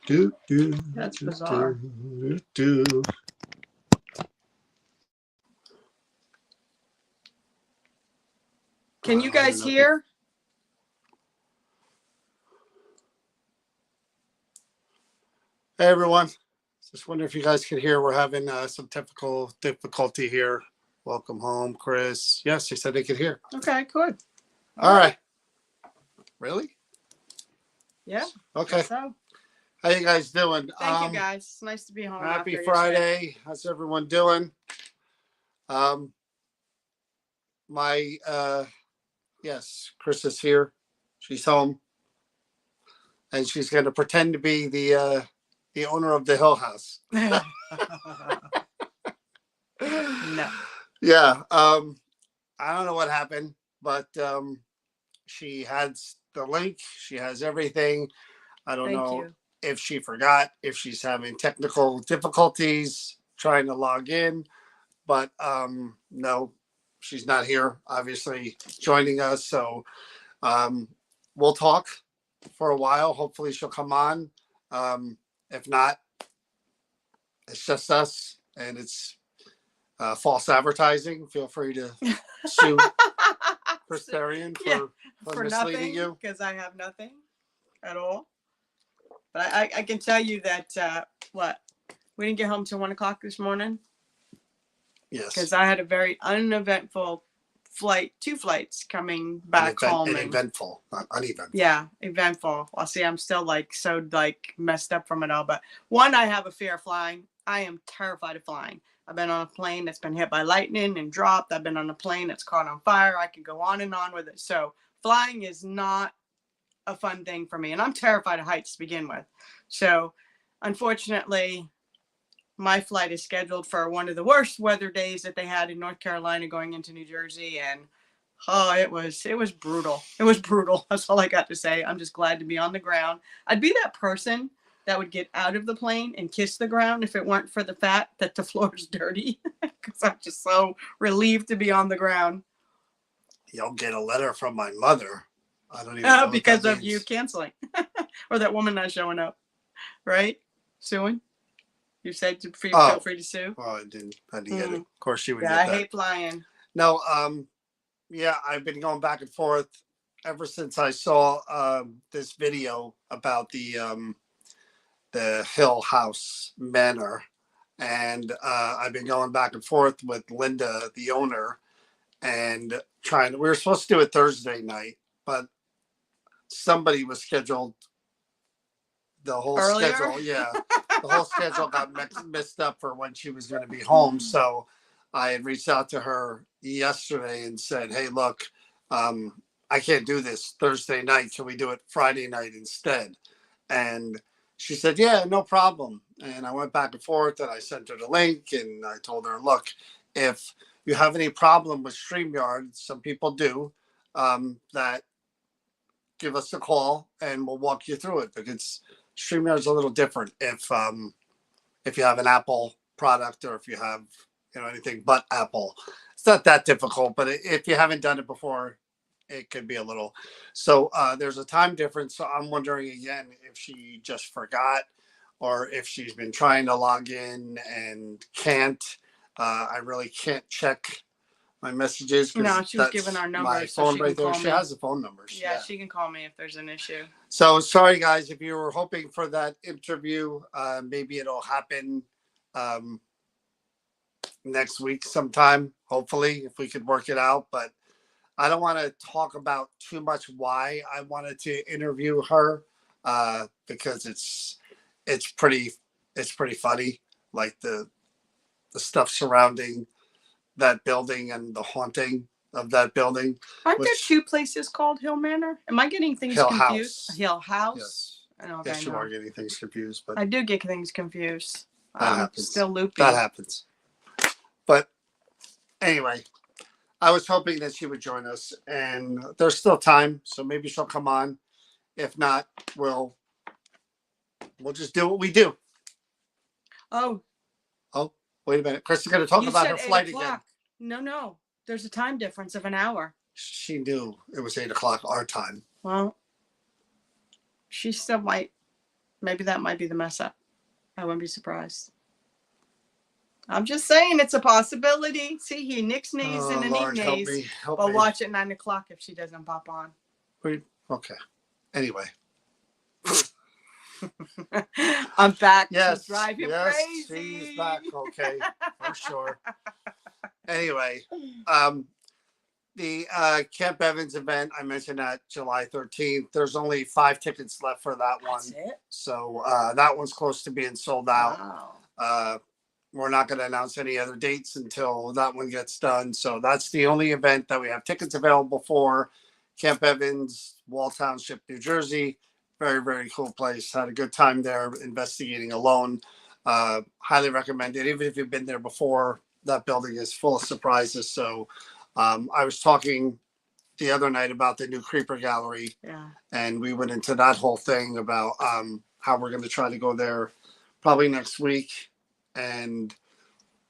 That's bizarre. Can you guys hear? Hey everyone, just wonder if you guys could hear. We're having some difficulty here. Welcome home, Chris. Yes, he said they could hear. Okay, good. All right. Really? Yeah. Okay. So. How you guys doing? Thank you guys. It's nice to be home. Happy Friday. How's everyone doing? Yes, Chris is here. She's home, and she's going to pretend to be the owner of the Hill House. No. Yeah. I don't know what happened, but she has the link. She has everything. I don't know if she forgot, if she's having technical difficulties trying to log in, but no, she's not here, obviously, joining us. So we'll talk for a while. Hopefully she'll come on. If not, it's just us, and it's false advertising. Feel free to sue Chris Therian for misleading nothing, you. Because I have nothing at all. But I can tell you that, we didn't get home till 1 o'clock this morning. Yes. Because I had a very uneventful flight, 2 flights coming back home. Eventful, not uneventful. Yeah, eventful. Well, see, I'm still so messed up from it all. But one, I have a fear of flying. I am terrified of flying. I've been on a plane that's been hit by lightning and dropped. I've been on a plane that's caught on fire. I can go on and on with it. So flying is not a fun thing for me. And I'm terrified of heights to begin with. So unfortunately, my flight is scheduled for one of the worst weather days that they had in North Carolina going into New Jersey. And it was brutal. It was brutal. That's all I got to say. I'm just glad to be on the ground. I'd be that person that would get out of the plane and kiss the ground if it weren't for the fact that the floor is dirty. Because I'm just so relieved to be on the ground. You'll get a letter from my mother. I don't even know because of you canceling. Or that woman not showing up. Right? Suing? You said feel free to sue? Oh, I didn't get it. Of course she would get that. I hate flying. No, yeah, I've been going back and forth ever since I saw this video about the Hill House Manor. And I've been going back and forth with Linda, the owner, and we were supposed to do it Thursday night, but somebody was scheduled the whole earlier? Schedule. Yeah. The whole schedule got messed up for when she was going to be home. So I had reached out to her yesterday and said, hey, look, I can't do this Thursday night. Can we do it Friday night instead? And she said, yeah, no problem. And I went back and forth and I sent her the link and I told her, look, if you have any problem with StreamYard, some people do, that give us a call and we'll walk you through it, because StreamYard is a little different if you have an Apple product or if you have anything but Apple. It's not that difficult, but if you haven't done it before, it could be a little. So there's a time difference. So I'm wondering again if she just forgot or if she's been trying to log in and can't. I really can't check my messages. No, she was giving our number. My phone right there. She has the phone numbers. Yeah, she can call me if there's an issue. So sorry, guys, if you were hoping for that interview, maybe it'll happen next week sometime, hopefully, if we could work it out. But I don't want to talk about too much why I wanted to interview her, because it's pretty funny, like the stuff surrounding that building and the haunting of that building. Aren't there 2 places called Hill Manor? Am I getting things confused? Hill House. Yes. I know. Yes, you are getting things confused, but I do get things confused. That happens. Still loopy. That happens. But anyway, I was hoping that she would join us, and there's still time, so maybe she'll come on. If not, we'll just do what we do. Oh, wait a minute. Chris is going to talk about her flight again. No. There's a time difference of an hour. She knew it was 8 o'clock our time. Well, she still might Maybe that might be the mess up. I wouldn't be surprised. I'm just saying it's a possibility. See, he nicks nays Oh and a Lord, help nays. me, help But me. watch at 9 o'clock if she doesn't pop on. Okay. Anyway. I'm back Yes. to drive him Yes. crazy. She's back. Okay. For sure. Anyway, the Camp Evans event, I mentioned that July 13th. There's only 5 tickets left for that one. That's it? So that one's close to being sold out. Wow. We're not going to announce any other dates until that one gets done. So that's the only event that we have tickets available for. Camp Evans, Wall Township, New Jersey. Very, very cool place. Had a good time there investigating alone. Highly recommend it. Even if you've been there before, that building is full of surprises. So I was talking the other night about the new Creeper Gallery. Yeah. And we went into that whole thing about how we're going to try to go there probably next week and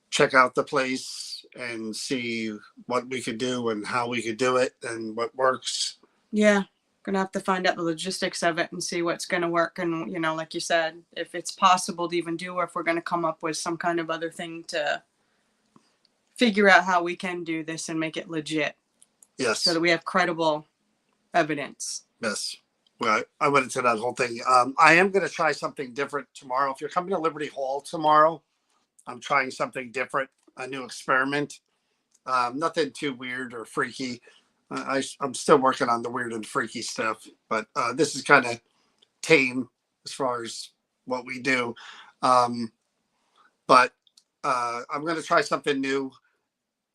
check out the place and see what we could do and how we could do it and what works. Yeah. Gonna have to find out the logistics of it and see what's gonna work. And, you know, like you said, if it's possible to even do, or if we're gonna come up with some kind of other thing to figure out how we can do this and make it legit. Yes. So that we have credible evidence. Yes. Well, I went into that whole thing. I am going to try something different tomorrow. If you're coming to Liberty Hall tomorrow, I'm trying something different, a new experiment. Nothing too weird or freaky. I'm still working on the weird and freaky stuff, but this is kind of tame as far as what we do. But I'm going to try something new.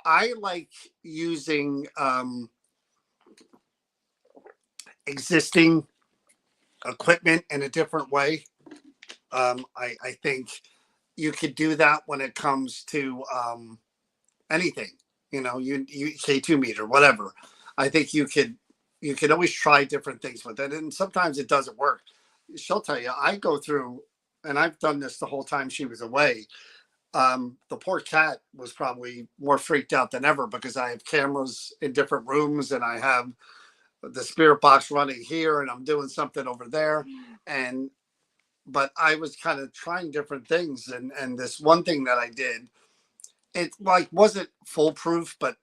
I like using existing equipment in a different way. I think you could do that when it comes to anything, you know, you K2 meter, whatever. I think you could always try different things with it. And sometimes it doesn't work. She'll tell you, I go through, and I've done this the whole time she was away. The poor cat was probably more freaked out than ever because I have cameras in different rooms and I have the spirit box running here and I'm doing something over there. But I was kind of trying different things. And this one thing that I did, it like wasn't foolproof, but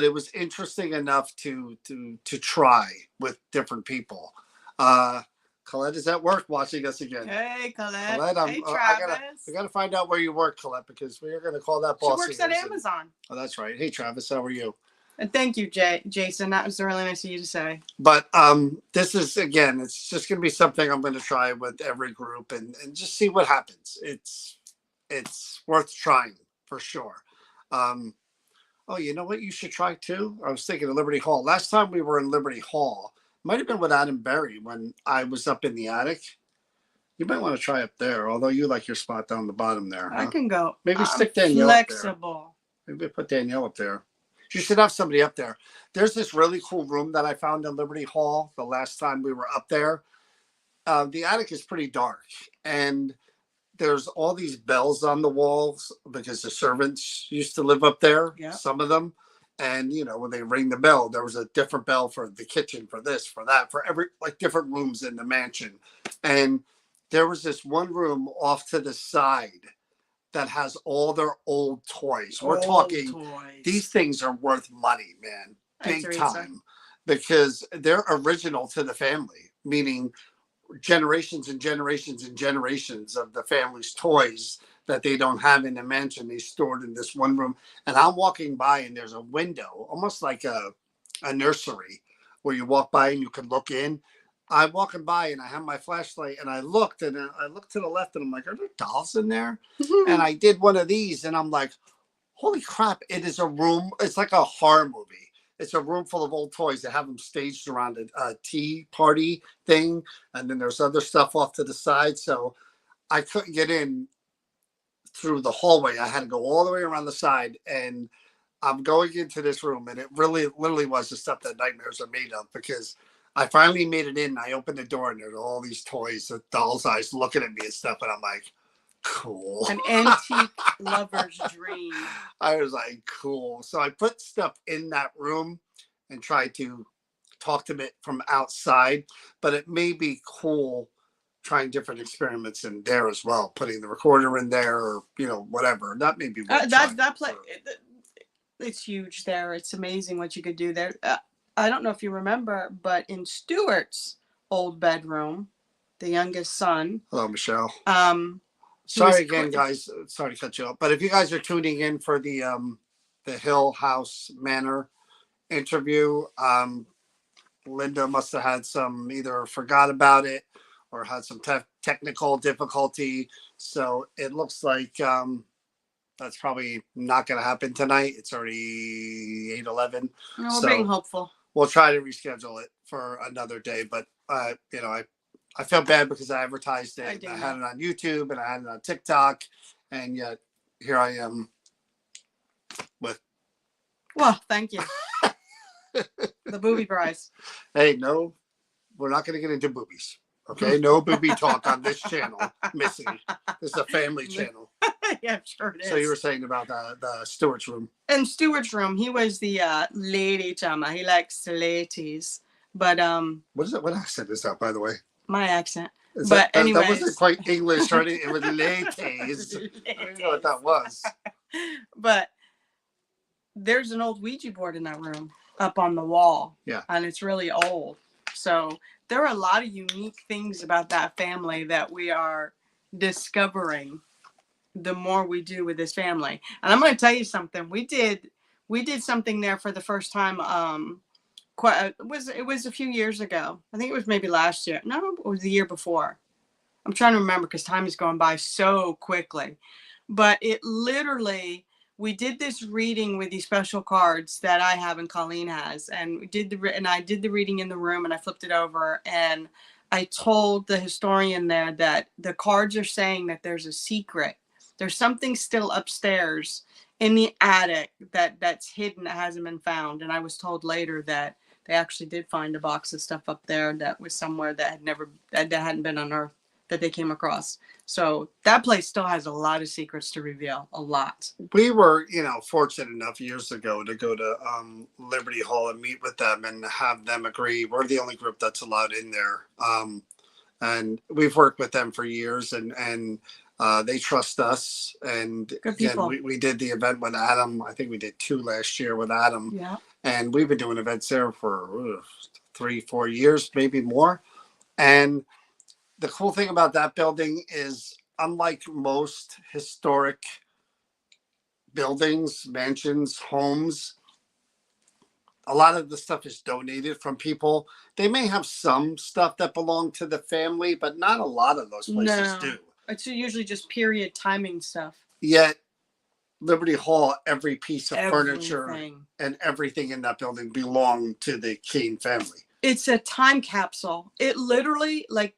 it was interesting enough to try with different people. Colette is at work watching us again. Hey, Colette. Colette, hey, Travis. I gotta find out where you work, Colette, because we are gonna call that boss. She works at Amazon. Oh, that's right. Hey, Travis, how are you? And thank you, Jason. That was really nice of you to say. But this is, again, it's just going to be something I'm going to try with every group and just see what happens. It's worth trying for sure. Oh, you know what you should try too? I was thinking of Liberty Hall. Last time we were in Liberty Hall, might have been with Adam Berry when I was up in the attic. You might want to try up there, although you like your spot down the bottom there. I can go. Maybe stick Danielle flexible. up there. Maybe put Danielle up there. You should have somebody up there. There's this really cool room that I found in Liberty Hall the last time we were up there. The attic is pretty dark, and there's all these bells on the walls because the servants used to live up there, some of them. And, you know, when they ring the bell, there was a different bell for the kitchen, for this, for that, for every, like different rooms in the mansion. And there was this one room off to the side that has all their old toys. We're talking, these things are worth money, man. Big time. Because they're original to the family, meaning generations and generations and generations of the family's toys that they don't have in the mansion. They stored in this one room. And I'm walking by and there's a window, almost like a nursery, where you walk by and you can look in. I'm walking by and I have my flashlight and I looked to the left and I'm like, are there dolls in there? And I did one of these and I'm like, holy crap, it is a room. It's like a horror movie. It's a room full of old toys. They have them staged around a tea party thing. And then there's other stuff off to the side. So I couldn't get in through the hallway. I had to go all the way around the side. And I'm going into this room and it really literally was the stuff that nightmares are made of, because I finally made it in. I opened the door and there's all these toys, the doll's eyes looking at me and stuff. And I'm like, cool. An antique lover's dream. I was like, cool. So I put stuff in that room and tried to talk to it from outside, but it may be cool trying different experiments in there as well, putting the recorder in there, or whatever. That may be worth trying that place, for- it's huge there. It's amazing what you could do there. I don't know if you remember, but in Stuart's old bedroom, the youngest son. Hello, Michelle. He was Sorry again, guys. Sorry to cut you off. But if you guys are tuning in for the Hill House Manor interview, Linda must have had some, either forgot about it or had some technical difficulty. So it looks like that's probably not going to happen tonight. It's already 8:11. We're So being hopeful. we'll try to reschedule it for another day. But I felt bad because I advertised it. I had it on YouTube and I had it on TikTok, and yet here I am with. Well, thank you. The booby prize. Hey, no, we're not going to get into boobies. Okay, no booby talk on this channel, Missy. This is a family channel. Yeah, sure it is. So you were saying about the Stewart's room. In Stewart's room, he was the lady chama. He likes the ladies. But what is it? What accent is that, by the way? My accent. But anyway, that wasn't quite English, right? It was ladies. I don't know what that was. But there's an old Ouija board in that room up on the wall. Yeah. And it's really old. So there are a lot of unique things about that family that we are discovering the more we do with this family. And I'm going to tell you something. We did something there for the first time. It was a few years ago. I think it was maybe last year. No, it was the year before. I'm trying to remember because time is going by so quickly. But it literally, we did this reading with these special cards that I have and Colleen has, and I did the reading in the room, and I flipped it over, and I told the historian there that the cards are saying that there's a secret. There's something still upstairs in the attic that's hidden, that hasn't been found. And I was told later that they actually did find a box of stuff up there that was somewhere that hadn't been unearthed, that they came across. So that place still has a lot of secrets to reveal, a lot. We were, fortunate enough years ago to go to Liberty Hall and meet with them and have them agree. We're the only group that's allowed in there. And we've worked with them for years, and they trust us. And again, we did the event with Adam. I think we did 2 last year with Adam. Yeah. And we've been doing events there for 3-4 years, maybe more. And the cool thing about that building is, unlike most historic buildings, mansions, homes, a lot of the stuff is donated from people. They may have some stuff that belong to the family, but not a lot of those places do. It's usually just period timing stuff. Yet Liberty Hall, every piece of furniture and everything in that building belonged to the Keane family. It's a time capsule. It literally, like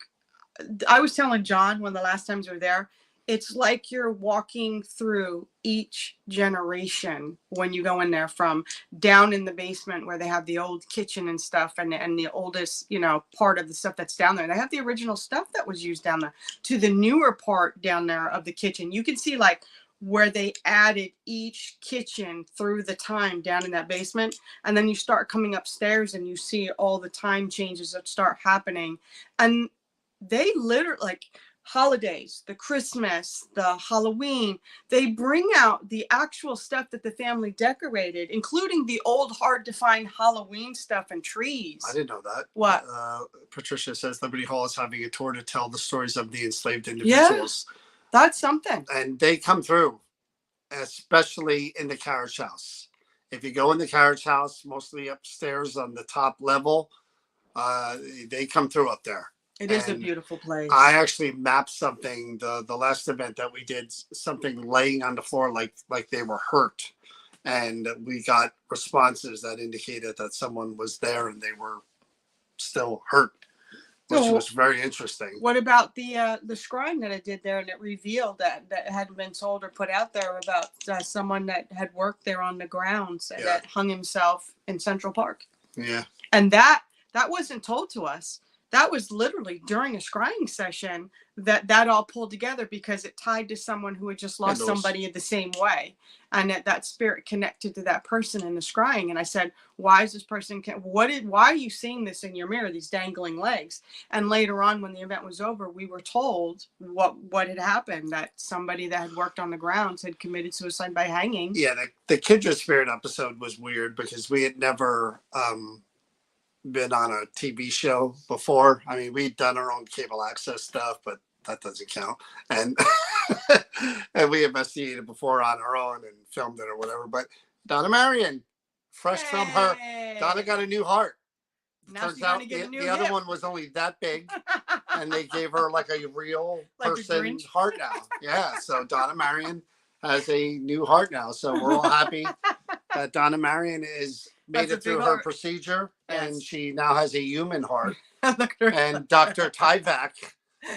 I was telling John when the last times we were there, it's like you're walking through each generation when you go in there, from down in the basement where they have the old kitchen and stuff, and the oldest, part of the stuff that's down there. They have the original stuff that was used down there, to the newer part down there of the kitchen. You can see like where they added each kitchen through the time down in that basement. And then you start coming upstairs and you see all the time changes that start happening. And they literally, like, holidays, the Christmas, the Halloween, they bring out the actual stuff that the family decorated, including the old hard to find Halloween stuff and trees. I didn't know that. What? Patricia says Liberty Hall is having a tour to tell the stories of the enslaved individuals. Yeah, that's something. And they come through, especially in the carriage house. If you go in the carriage house, mostly upstairs on the top level, they come through up there. It is a beautiful place. I actually mapped something, the last event that we did, something laying on the floor like they were hurt. And we got responses that indicated that someone was there and they were still hurt, which was very interesting. What about the scrying that I did there, and it revealed that hadn't been told or put out there about someone that had worked there on the grounds and that hung himself in Central Park. Yeah. And that wasn't told to us. that was literally during a scrying session that all pulled together, because it tied to someone who had just Yeah, lost somebody in the same way, and that spirit connected to that person in the scrying. And I said, why is this person, why are you seeing this in your mirror, these dangling legs? And later on, when the event was over, we were told what had happened, that somebody that had worked on the grounds had committed suicide by hanging. Yeah, the Kindred Spirit episode was weird because we had never been on a TV show before. I mean, we'd done our own cable access stuff, but that doesn't count. And and we investigated before on our own and filmed it or whatever. But Donna Marion, fresh from her, Donna got a new heart. Now Turns she's gonna out get a new the other hip. one was only that big, and they gave her like a real Like a person Grinch. heart now. Yeah, so Donna Marion has a new heart now. So we're all happy that Donna Marion is made That's a it through big her heart. procedure, and Yes. she now has a human heart. Look at her. And Dr. Tyvak,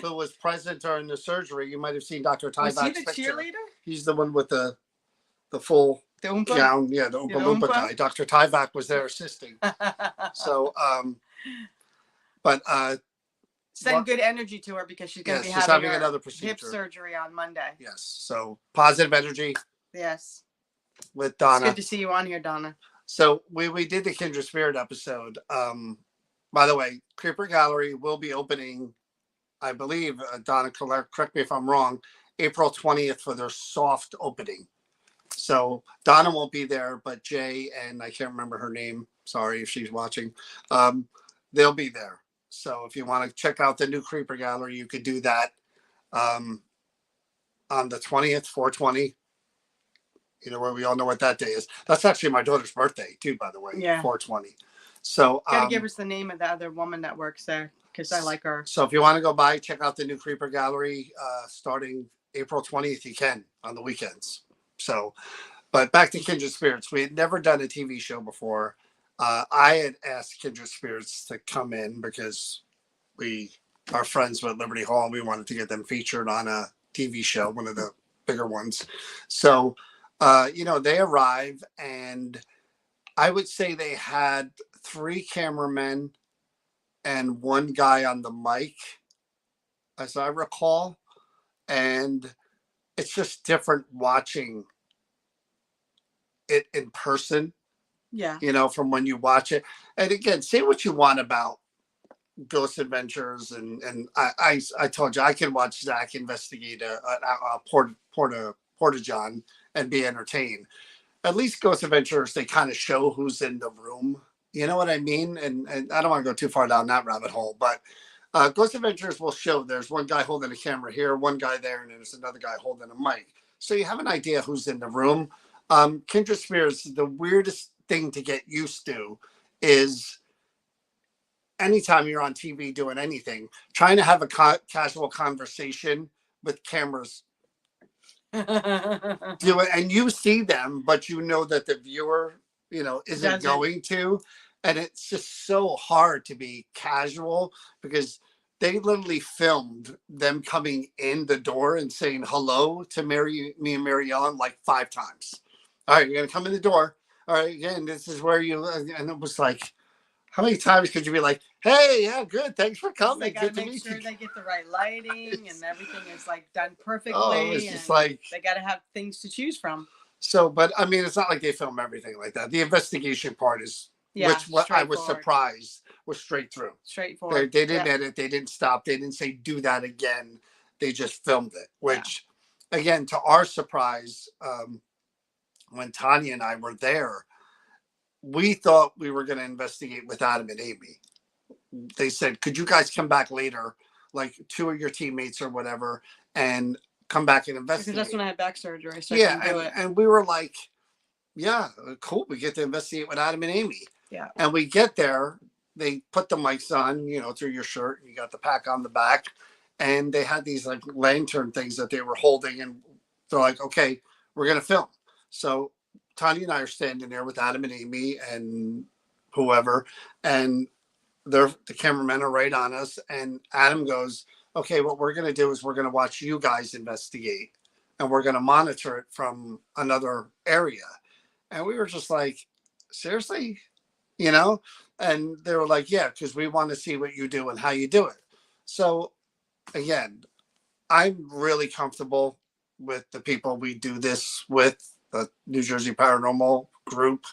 who was present during the surgery, you might have seen Dr. Was he Tyvak's the picture. cheerleader? He's the one with the full The Oompa? gown. Yeah, the Oompa Yeah, the Loompa Oompa. guy. Dr. Tyvak was there assisting. So, but send what- good energy to her, because she's going to yes, be she's having having her another hip procedure. surgery on Monday. Yes, so positive energy Yes. with It's Donna. good to see you on here, Donna. So we did the Kindred Spirit episode. By the way, Creeper Gallery will be opening, I believe, Donna, correct me if I'm wrong, April 20th for their soft opening. So Donna won't be there, but Jay and I can't remember her name. Sorry if she's watching. They'll be there. So if you want to check out the new Creeper Gallery, you could do that on the 20th, 420. You know, where we all know what that day is. That's actually my daughter's birthday too, by the way. Yeah. 420. So Gotta give us the name of the other woman that works there, because I like her. So if you want to go by, check out the new Creeper Gallery starting April 20th. You can on the weekends. So, but back to Kindred Spirits. We had never done a TV show before. I had asked Kindred Spirits to come in because we are friends with Liberty Hall. And we wanted to get them featured on a TV show, one of the bigger ones. So, they arrive, and I would say they had 3 cameramen and 1 guy on the mic, as I recall. And it's just different watching it in person, Yeah. from when you watch it. And again, say what you want about Ghost Adventures, and I told you I can watch Zach investigate a Porta-John and be entertained. At least Ghost Adventures, they kind of show who's in the room. You know what I mean? And I don't want to go too far down that rabbit hole, but Ghost Adventures will show there's one guy holding a camera here, one guy there, and then there's another guy holding a mic. So you have an idea who's in the room. Kindred Spirits, the weirdest thing to get used to is anytime you're on TV doing anything, trying to have a casual conversation with cameras. Do it, and you see them, but you know that the viewer, isn't going to. And it's just so hard to be casual because they literally filmed them coming in the door and saying hello to me and Mary Ellen like 5 times. All right, you're going to come in the door. All right, again, this is where you, and it was like, how many times could you be like, hey, yeah, good, thanks for coming. They got to make sure they get the right lighting and everything is like done perfectly. Oh, it's just like, they got to have things to choose from. So, but I mean, it's not like they film everything like that. The investigation part is, which what I was surprised was straight through. Straightforward. They didn't edit. They didn't stop. They didn't say do that again. They just filmed it, which, again, to our surprise, when Tanya and I were there, we thought we were going to investigate with Adam and Amy. They said, could you guys come back later, like 2 of your teammates or whatever, and come back and investigate? Because that's when I had back surgery. So and we were like, yeah, cool. We get to investigate with Adam and Amy. Yeah. And we get there, they put the mics on, through your shirt, and you got the pack on the back. And they had these like lantern things that they were holding. And they're like, okay, we're going to film. So Tanya and I are standing there with Adam and Amy and whoever. And the cameramen are right on us. And Adam goes, okay, what we're going to do is we're going to watch you guys investigate. And we're going to monitor it from another area. And we were just like, seriously? And And they were like, yeah, because we want to see what you do and how you do it. So again, I'm really comfortable with the people we do this with, the New Jersey Paranormal group.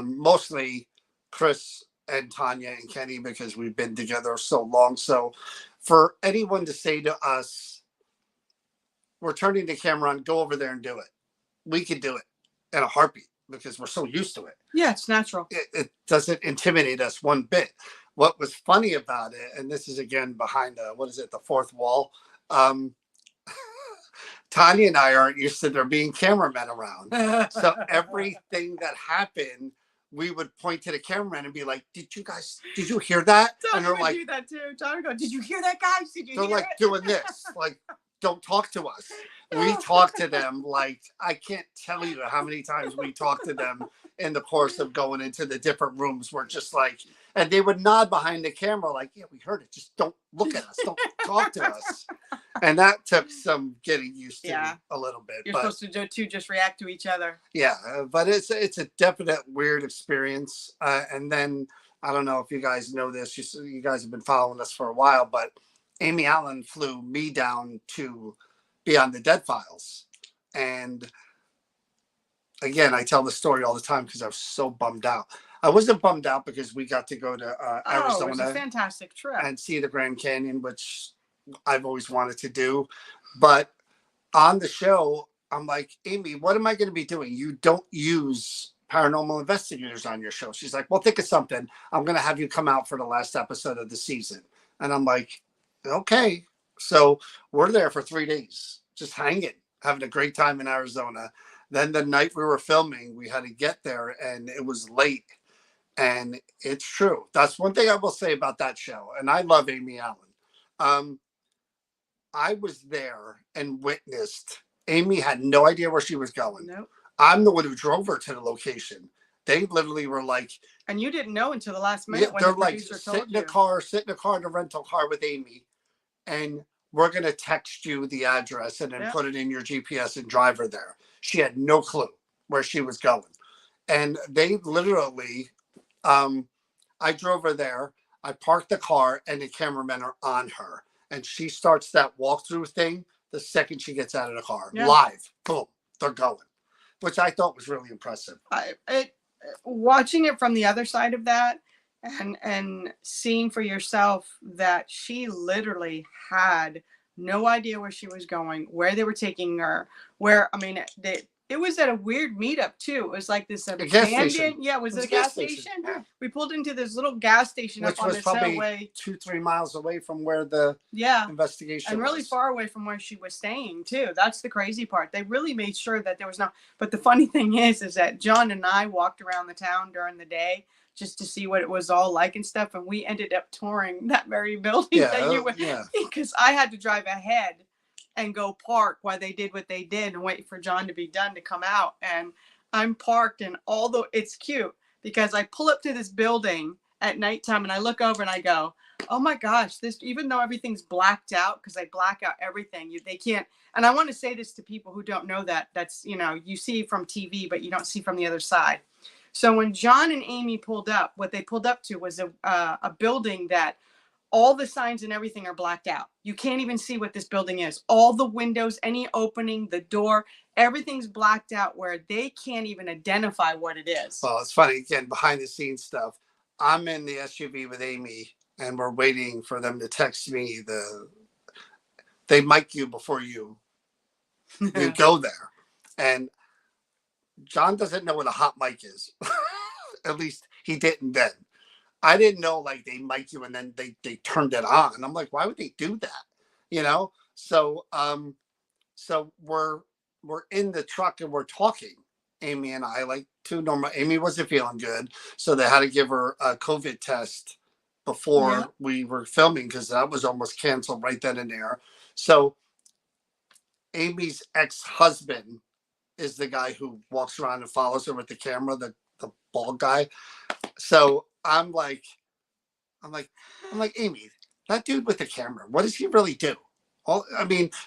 Mostly Chris and Tanya and Kenny, because we've been together so long. So for anyone to say to us, we're turning the camera on, go over there and do it, we could do it in a heartbeat because we're so used to it. Yeah, it's natural. It doesn't intimidate us one bit. What was funny about it, and this is again behind the, what is it, the fourth wall? Um, Tanya and I aren't used to there being cameramen around. So everything that happened, we would point to the cameraman and be like, did you hear that? Tommy And they're would like, do that too. Tommy would go, did you hear that, guys? Did you they're hear like it? doing this, like, don't talk to us. We talk to them like, I can't tell you how many times we talk to them in the course of going into the different rooms. We're just like, and they would nod behind the camera like, yeah, we heard it. Just don't look at us. Don't talk to us. And that took some getting used to a little bit. You're supposed to just react to each other. Yeah, but it's a definite weird experience. And then, I don't know if you guys know this. You guys have been following us for a while, but Amy Allen flew me down to Beyond the Dead Files. And again, I tell the story all the time because I was so bummed out. I wasn't bummed out because we got to go to Arizona. It was a fantastic trip. And see the Grand Canyon, which I've always wanted to do. But on the show, I'm like, Amy, what am I going to be doing? You don't use paranormal investigators on your show. She's like, well, think of something. I'm going to have you come out for the last episode of the season. And I'm like, okay. So we're there for 3 days, just hanging, having a great time in Arizona. Then the night we were filming, we had to get there and it was late. And it's true. That's one thing I will say about that show. And I love Amy Allen. I was there and witnessed. Amy had no idea where she was going. Nope. I'm the one who drove her to the location. They literally were like, and you didn't know until the last minute. Yeah, they're like, sit in the car, in the rental car with Amy, and we're going to text you the address and then put it in your GPS and drive her there. She had no clue where she was going. And they literally, I drove her there. I parked the car and the cameramen are on her. And she starts that walkthrough thing the second she gets out of the car. Live. Boom. They're going. Which I thought was really impressive. Watching it from the other side of that and seeing for yourself that she literally had no idea where she was going, where they were taking her, it was at a weird meetup too. It was like this abandoned. Yeah, was it a gas station? Yeah. We pulled into this little gas station which up on was this probably hillway, 2-3 miles away from where the investigation and really was. far away from where she was staying too. That's the crazy part. They really made sure that there was no. But the funny thing is that John and I walked around the town during the day just to see what it was all like and stuff, and we ended up touring that very building that you went because I had to drive ahead and go park while they did what they did and wait for John to be done to come out. And I'm parked, and although it's cute because I pull up to this building at nighttime and I look over and I go, oh my gosh, this, even though everything's blacked out, because I black out everything, they can't. And I want to say this to people who don't know that's, you see from TV, but you don't see from the other side. So when John and Amy pulled up, what they pulled up to was a building that all the signs and everything are blacked out. You can't even see what this building is. All the windows, any opening, the door, everything's blacked out where they can't even identify what it is. Well, it's funny, again, behind the scenes stuff. I'm in the SUV with Amy and we're waiting for them to text me they mic you before you go there. And John doesn't know what a hot mic is. At least he didn't then. I didn't know, like, they mic you and then they turned it on. And I'm like, why would they do that? So so we're in the truck and we're talking, Amy and I, like two normal. Amy wasn't feeling good, so they had to give her a COVID test before we were filming because that was almost canceled right then and there. So Amy's ex-husband is the guy who walks around and follows her with the camera, the bald guy. So I'm like, Amy, that dude with the camera, what does he really do?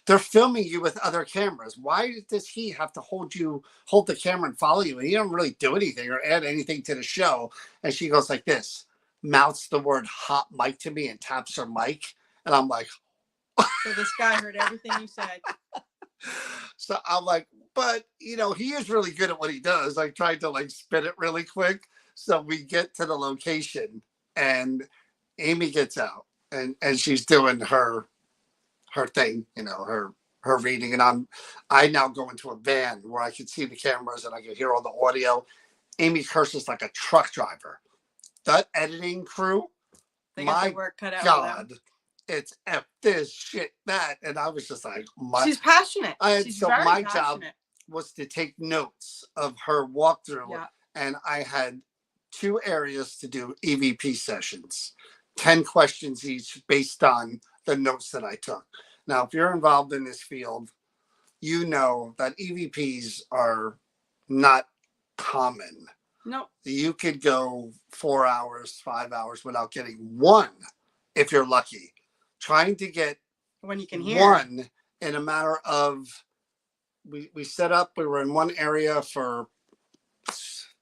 They're filming you with other cameras. Why does he have to hold the camera and follow you? And he don't really do anything or add anything to the show. And she goes like this, mouths the word hot mic to me and taps her mic. And I'm like, So this guy heard everything you said. so I'm like, but he is really good at what he does. I tried to like spin it really quick. So we get to the location and Amy gets out and she's doing her thing, her reading. And I now go into a van where I can see the cameras and I can hear all the audio. Amy curses like a truck driver. That editing crew, They got my their work cut out God, it's F this shit that. And I was just like, she's passionate. She's so very my passionate. job was to take notes of her walkthrough. Yeah. And I had 2 areas to do EVP sessions, 10 questions each based on the notes that I took. Now, if you're involved in this field, you know that EVPs are not common. No. You could go 4 hours, 5 hours without getting one if you're lucky. Trying to get when you can hear one in a matter of, we set up, we were in one area for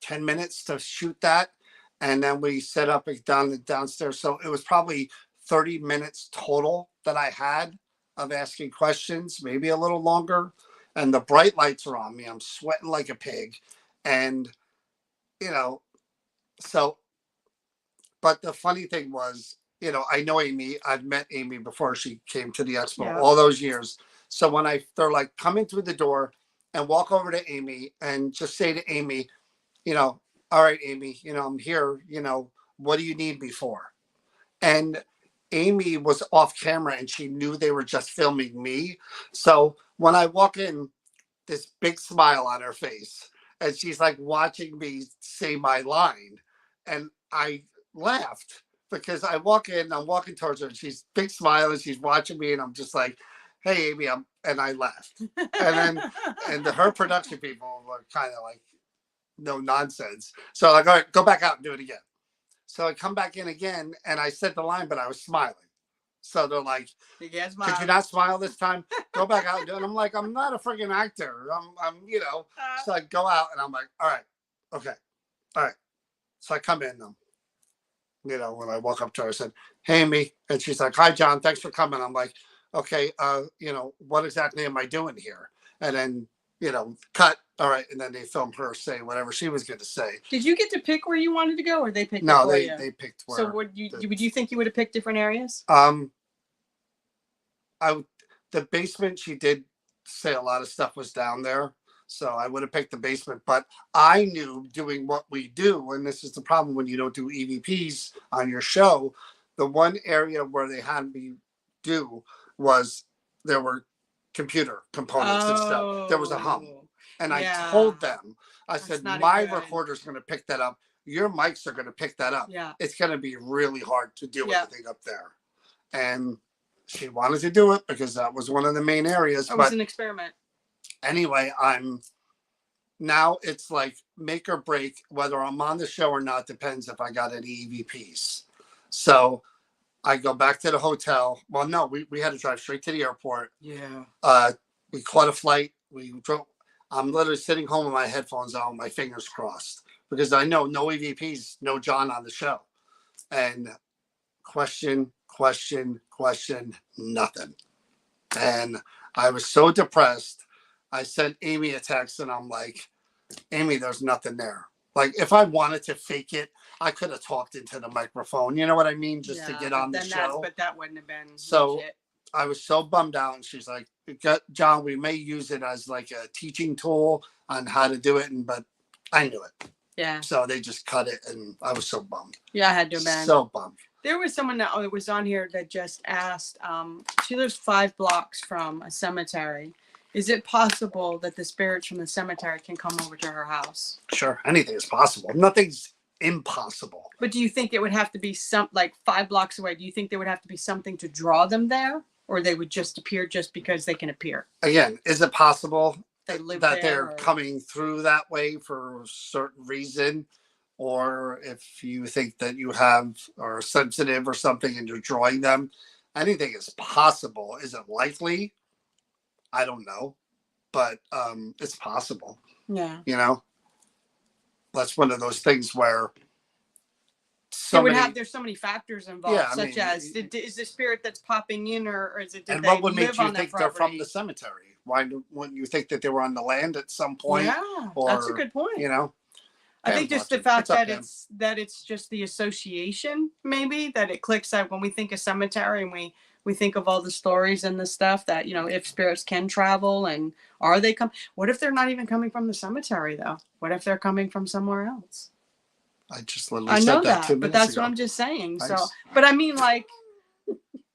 10 minutes to shoot that. And then we set up downstairs. So it was probably 30 minutes total that I had of asking questions, maybe a little longer. And the bright lights are on me. I'm sweating like a pig. And, so, but the funny thing was, I know Amy. I've met Amy before she came to the expo all those years. So when they're like, come in through the door and walk over to Amy and just say to Amy, all right, Amy, I'm here, what do you need me for? And Amy was off camera and she knew they were just filming me. So when I walk in, this big smile on her face, and she's like watching me say my line. And I laughed because I'm walking towards her and she's big smile and she's watching me and I'm just like, hey, Amy, and I laughed. And then her production people were kind of like, no nonsense. So like, all right, go back out and do it again. So I come back in again and I said the line, but I was smiling. So they're like, could you not smile this time? Go back out and do it. And I'm like, I'm not a freaking actor. I'm So I go out and I'm like, all right, okay, all right. So I come in, when I walk up to her, I said, hey, Amy. And she's like, hi, John, thanks for coming. I'm like, okay, what exactly am I doing here? And then, cut. All right. And then they filmed her say whatever she was going to say. Did you get to pick where you wanted to go or they picked No, it for you? they picked where. So would you think you would have picked different areas? The basement, she did say a lot of stuff was down there. So I would have picked the basement, but I knew doing what we do, and this is the problem when you don't do EVPs on your show, the one area where they had me do was there were computer components and stuff. There was a hum. And I told them, I said, my recorder's going to pick that up. Your mics are going to pick that up. Yeah. It's going to be really hard to do anything up there. And she wanted to do it because that was one of the main areas. It was an experiment. Anyway, now it's like make or break. Whether I'm on the show or not depends if I got any EVPs. So I go back to the hotel. Well, no, we had to drive straight to the airport. Yeah. We caught a flight. We drove. I'm literally sitting home with my headphones on, my fingers crossed, because I know no EVPs, no John on the show. And question, nothing. And I was so depressed. I sent Amy a text and I'm like, Amy, there's nothing there. Like if I wanted to fake it, I could have talked into the microphone. You know what I mean? Just to get on the show. But that wouldn't have been so legit. I was so bummed out. And she's like, John, we may use it as like a teaching tool on how to do it. but I knew it. Yeah. So they just cut it and I was so bummed. Yeah, I had to abandon. So bummed. There was someone that was on here that just asked, she lives 5 blocks from a cemetery. Is it possible that the spirits from the cemetery can come over to her house? Sure. Anything is possible. Nothing's impossible. But do you think it would have to be like 5 blocks away? Do you think there would have to be something to draw them there? Or they would just appear just because they can appear? Again, is it possible that they're coming through that way for a certain reason? Or if you think that you are sensitive or something and you're drawing them, anything is possible. Is it likely? I don't know, but it's possible. Yeah. That's one of those things where It so would have, many. there's so many factors Yeah, involved, I such mean, as is the spirit that's popping in, or is it, did and they what would make live you on that think they're from the property? cemetery? Wouldn't you think that they were on the land at some point? Yeah, that's a Or, good point. you know, I Pam's think just the watching. What's fact up, that Pam? it's just the association, maybe, that it clicks out when we think of cemetery, and we think of all the stories and the stuff that, if spirits can travel, and are they come? What if they're not even coming from the cemetery though? What if they're coming from somewhere else? I just literally I said know that two that, but minutes that's what ago. I'm just saying. So, Nice. but I mean, like,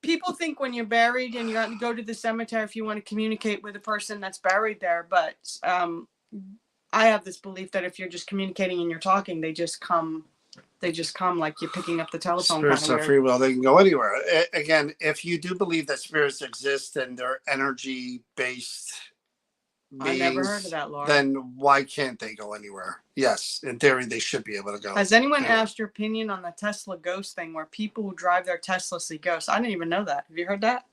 people think when you're buried and you have to go to the cemetery if you want to communicate with the person that's buried there, but I have this belief that if you're just communicating and you're talking, they just come. They just come like you're picking up the telephone. Kind Spirits of have weird. free will. They can go anywhere. Again, if you do believe that spirits exist and they're energy based I never heard of beings, that, Laura. then why can't they go anywhere? Yes, in theory, they should be able to go. Has anyone anywhere. asked your opinion on the Tesla ghost thing, where people who drive their Tesla see ghosts? I didn't even know that. Have you heard that?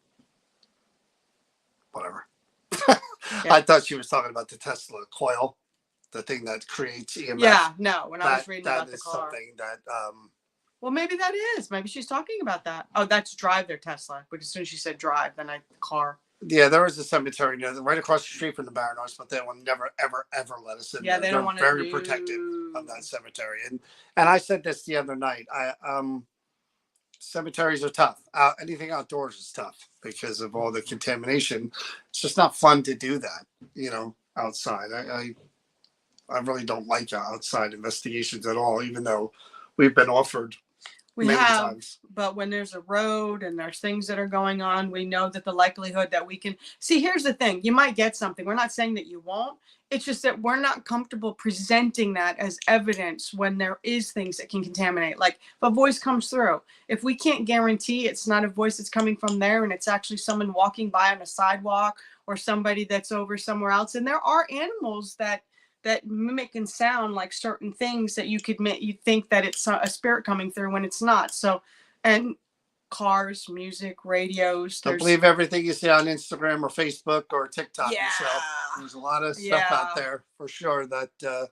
Whatever. Yeah. I thought she was talking about the Tesla coil, the thing that creates EMF. Yeah, no. When I was reading that about the is car. something that Well, maybe that is. Maybe she's talking about that. Oh, that's drive their Tesla. But as soon as she said drive, then car. yeah, there is a cemetery right across the street from the Baranars, but they will never, ever, ever let us in. Yeah, there. they don't want to. They're very protective of that cemetery, and I said this the other night. Cemeteries are tough. Anything outdoors is tough because of all the contamination. It's just not fun to do that, outside. I really don't like outside investigations at all, even though we've been offered We many have, times. but when there's a road and there's things that are going on, we know that the likelihood that we can see. Here's the thing: you might get something. We're not saying that you won't. It's just that we're not comfortable presenting that as evidence when there is things that can contaminate. Like if a voice comes through, if we can't guarantee it's not a voice that's coming from there, and it's actually someone walking by on a sidewalk or somebody that's over somewhere else, and there are animals that mimic and sound like certain things that you think that it's a spirit coming through when it's not. So, and cars, music, radios. Don't believe everything you see on Instagram or Facebook or TikTok. Yeah. Yourself. There's a lot of stuff out there for sure that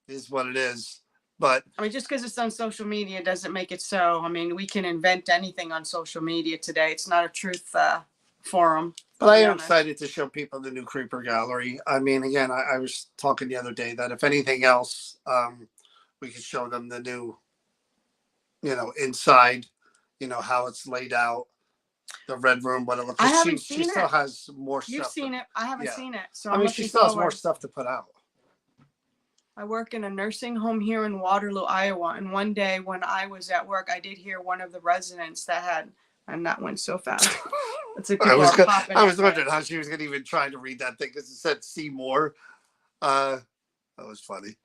is what it is. But I mean, just because it's on social media doesn't make it so. I mean, we can invent anything on social media today. It's not a truth forum. But I am excited to show people the new Creeper Gallery. I mean, again, I was talking the other day that if anything else, we could show them the new, inside, how it's laid out, the red room, what it looks like. I haven't seen it. She still has more stuff. You've seen it. I haven't seen it. So I mean, she still has more stuff to put out. I work in a nursing home here in Waterloo, Iowa. And one day when I was at work, I did hear one of the residents that had, and that went so fast. I was wondering how she was going to even try to read that thing because it said see more. That was funny.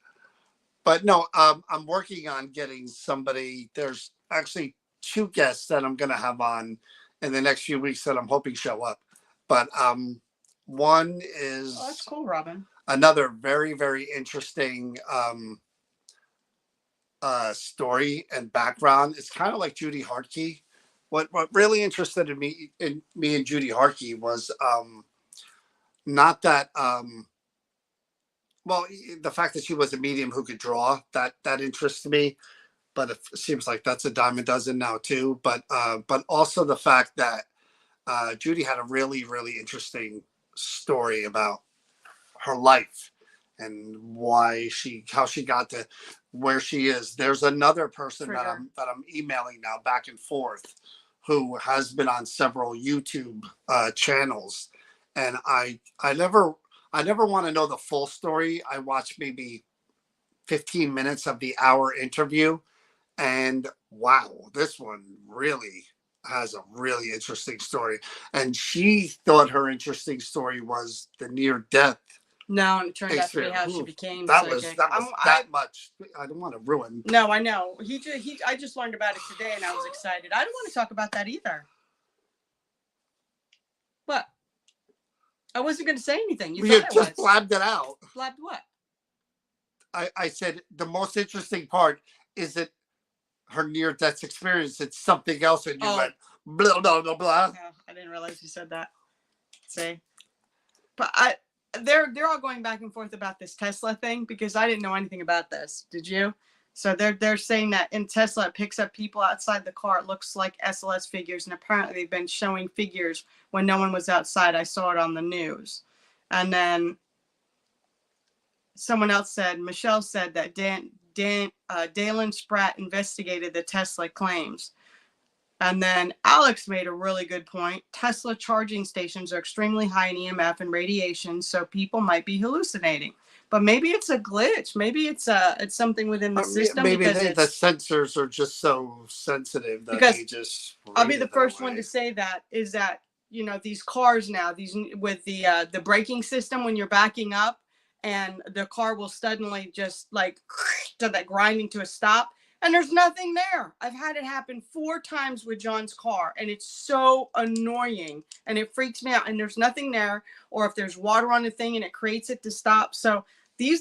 But no, I'm working on getting somebody. There's actually 2 guests that I'm going to have on in the next few weeks that I'm hoping show up. But one is that's cool, Robin. Another very, very interesting story and background. It's kind of like Judy Hartke. What really interested me and Judy Hartke was not that well, the fact that she was a medium who could draw, that interests me, but it seems like that's a dime a dozen now too. But also the fact that Judy had a really, really interesting story about her life and how she got to where she is. There's another person that I'm emailing now back and forth who has been on several YouTube channels, and I never want to know the full story. I watched maybe 15 minutes of the hour interview, and wow, this one really has a really interesting story. And she thought her interesting story was the near death. No, and it turned out to be how she became that psychic. was that much. I don't want to ruin. No, I know. I just learned about it today, and I was excited. I don't want to talk about that either. What? I wasn't going to say anything. You just blabbed it out. Blabbed what? I said the most interesting part is that her near-death experience. It's something else, and you went blah blah blah blah. Yeah, I didn't realize you said that. See, but they're all going back and forth about this Tesla thing because I didn't know anything about this. Did you? So they're saying that in Tesla, it picks up people outside the car. It looks like SLS figures, and apparently they've been showing figures when no one was outside. I saw it on the news. And then someone else said, Michelle said that Dalen Spratt investigated the Tesla claims. And then Alex made a really good point. Tesla charging stations are extremely high in EMF and radiation, so people might be hallucinating. But maybe it's a glitch. Maybe it's something within the system Maybe because the sensors are just so sensitive that because they just I'll read be the it that first way. one to say that is that these cars now these with the braking system when you're backing up and the car will suddenly just like to that grinding to a stop and there's nothing there. I've had it happen 4 times with John's car and it's so annoying and it freaks me out and there's nothing there, or if there's water on the thing and it creates it to stop. So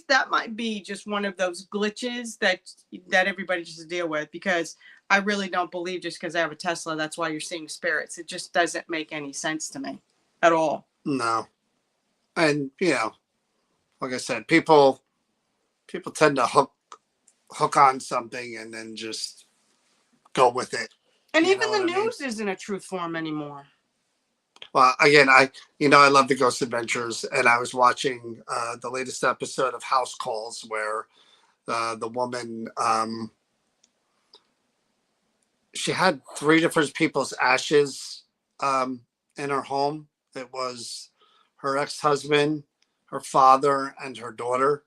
that might be just one of those glitches that everybody just deal with, because I really don't believe just because I have a Tesla, that's why you're seeing spirits. It just doesn't make any sense to me at all. No. And, like I said, people tend to hook on something and then just go with it. And even the news isn't a truth form anymore. Well, again, I love the Ghost Adventures, and I was watching the latest episode of House Calls where the woman, she had 3 different people's ashes in her home. It was her ex-husband, her father, and her daughter,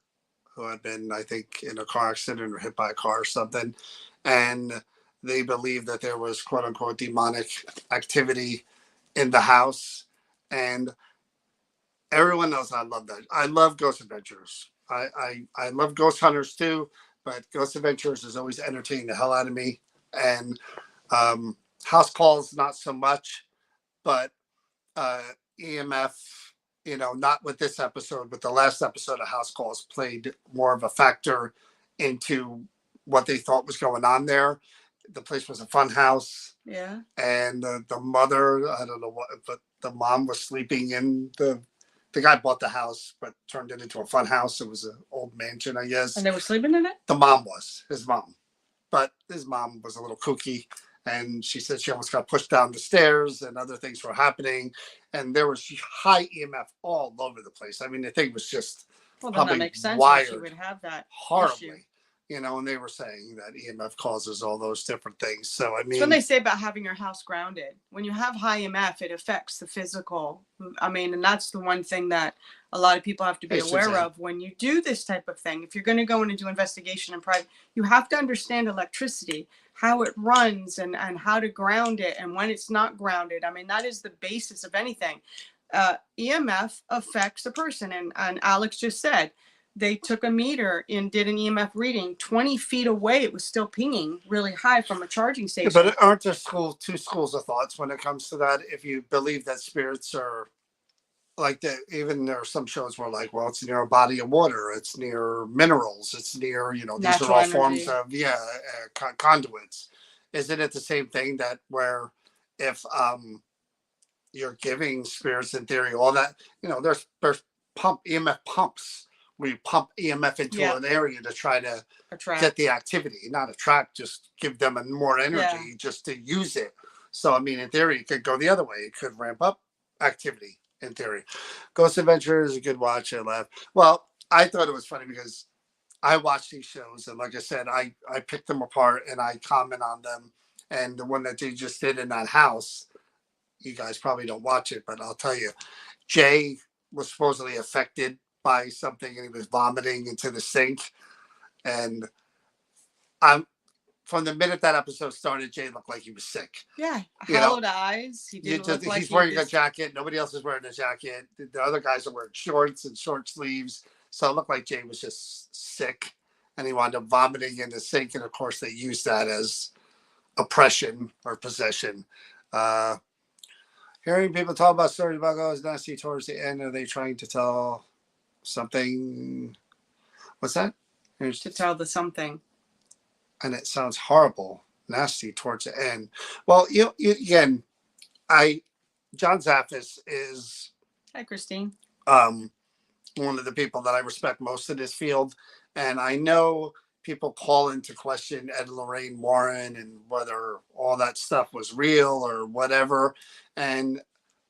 who had been, I think, in a car accident or hit by a car or something. And they believed that there was quote unquote demonic activity in the house. And everyone knows I love that. I love Ghost Adventures. I love Ghost Hunters too, but Ghost Adventures is always entertaining the hell out of me. And House Calls, not so much, but EMF, not with this episode, but the last episode of House Calls played more of a factor into what they thought was going on there. The place was a fun house. Yeah. And the mother, I don't know what, but the mom was sleeping in the guy bought the house, but turned it into a fun house. It was an old mansion, I guess. And they were sleeping in it? The mom was, his mom. But his mom was a little kooky. And she said she almost got pushed down the stairs and other things were happening. And there was high EMF all over the place. I mean, the thing was just then that makes sense wired she would have that horribly. issue. And they were saying that EMF causes all those different things. So, I mean, it's when they say about having your house grounded. When you have high EMF, it affects the physical. I mean, and that's the one thing that a lot of people have to be aware of when you do this type of thing. If you're going to go in and do investigation in private, you have to understand electricity, how it runs and how to ground it and when it's not grounded. I mean, that is the basis of anything. EMF affects a person. And Alex just said, they took a meter and did an EMF reading 20 feet away. It was still pinging really high from a charging station. Yeah, but aren't there two schools of thoughts when it comes to that? If you believe that spirits are like that, even there are some shows where like, well, it's near a body of water, it's near minerals, it's near, these natural are all energy. Forms of, conduits. Isn't it the same thing that where if you're giving spirits in theory, all that, there's EMF pumps where you pump EMF into an area to try to get the activity, not attract, just give them more energy just to use it. So, I mean, in theory, it could go the other way. It could ramp up activity in theory. Ghost Adventure is a good watch. I laugh. Well, I thought it was funny because I watch these shows and like I said, I pick them apart and I comment on them. And the one that they just did in that house, you guys probably don't watch it, but I'll tell you, Jay was supposedly affected by something and he was vomiting into the sink. And from the minute that episode started, Jay looked like he was sick. Yeah, hollowed eyes. He didn't look like he's wearing a jacket. Nobody else is wearing a jacket. The other guys are wearing shorts and short sleeves. So it looked like Jay was just sick. And he wound up vomiting in the sink. And of course, they used that as oppression or possession. Hearing people talk about stories about ghosts nasty towards the end, are they trying to tell something? What's that? To tell the something. And it sounds horrible, nasty towards the end. Well, again, John Zaffis is. Hi, Christine. One of the people that I respect most in this field, and I know people call into question Ed and Lorraine Warren and whether all that stuff was real or whatever. And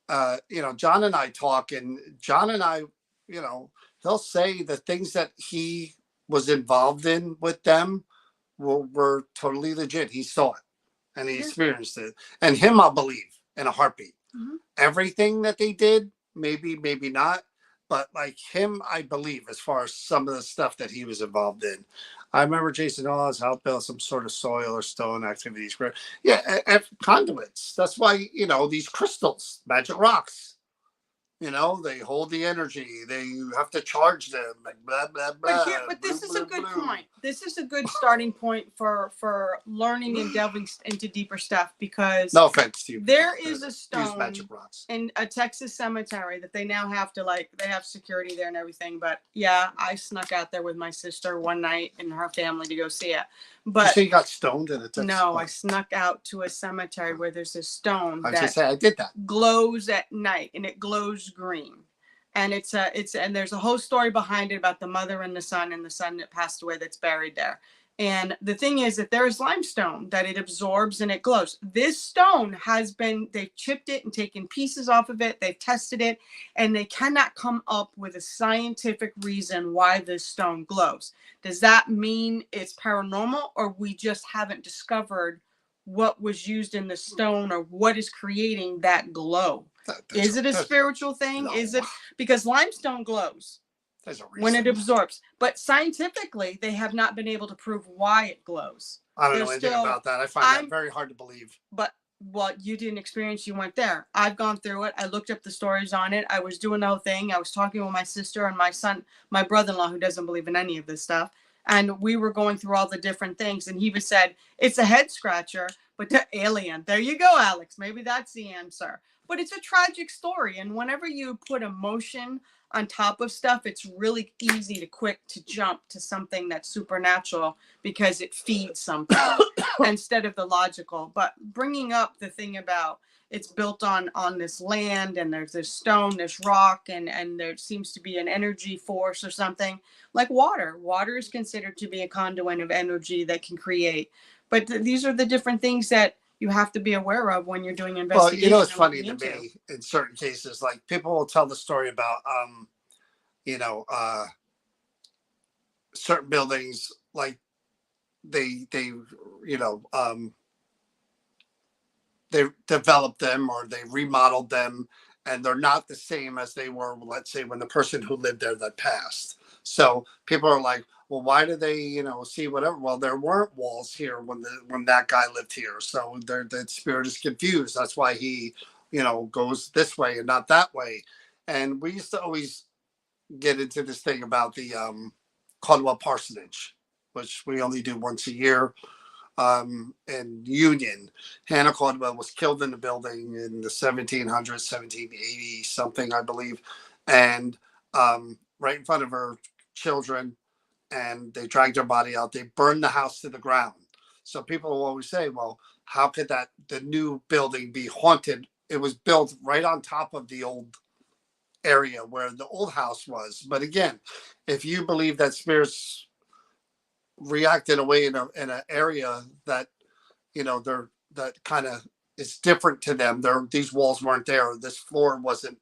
John and I talk, and John and I, he'll say the things that he was involved in with them were totally legit. He saw it and he experienced it. And him, I'll believe in a heartbeat. Mm-hmm. Everything that they did, maybe, maybe not. But like him, I believe as far as some of the stuff that he was involved in. I remember Jason Hawes helped build some sort of soil or stone activities. Yeah, conduits. That's why, these crystals, magic rocks, they hold the energy. You have to charge them, like blah, blah, blah. But this is a good point. This is a good starting point for learning and delving into deeper stuff, because no offense to you, there is a stone magic rocks in a Texas cemetery that they now have to, like, they have security there and everything. But yeah, I snuck out there with my sister one night and her family to go see it. But so you got stoned in a Texas No, I snuck out to a cemetery where there's a stone I did that. Glows at night, and it glows green. And and there's a whole story behind it about the mother and the son that passed away that's buried there. And the thing is that there is limestone that it absorbs and it glows. This stone they've chipped it and taken pieces off of it. They've tested it, and they cannot come up with a scientific reason why this stone glows. Does that mean it's paranormal, or we just haven't discovered what was used in the stone or what is creating that glow? Is it a spiritual thing? No. Is it because limestone glows when it absorbs? But scientifically, they have not been able to prove why it glows. I don't know anything about that. I find that very hard to believe. But you didn't experience, you went there. I've gone through it. I looked up the stories on it. I was doing the whole thing. I was talking with my sister and my son, my brother-in-law, who doesn't believe in any of this stuff. And we were going through all the different things. And he even said, it's a head scratcher, but the alien. There you go, Alex. Maybe that's the answer. But it's a tragic story. And whenever you put emotion on top of stuff, it's really easy to jump to something that's supernatural because it feeds something instead of the logical. But bringing up the thing about it's built on this land, and there's this stone, this rock, and there seems to be an energy force or something like water. Water is considered to be a conduit of energy that can create. But these are the different things that you have to be aware of when you're doing investigation. Well, it's funny to me in certain cases, like people will tell the story about, certain buildings, like they developed them or they remodeled them, and they're not the same as they were, let's say, when the person who lived there that passed. So people are like, well, why did they, see whatever? Well, there weren't walls here when that guy lived here. So the spirit is confused. That's why he, goes this way and not that way. And we used to always get into this thing about the Caldwell Parsonage, which we only do once a year. In Union, Hannah Caldwell was killed in the building in the 1700s, 1780 something, I believe. And right in front of her children, and they dragged her body out. They burned the house to the ground. So people will always say, well, how could the new building be haunted? It was built right on top of the old area where the old house was. But again, if you believe that spirits react in a way in an area that, that kind of is different to them. These walls weren't there. This floor wasn't,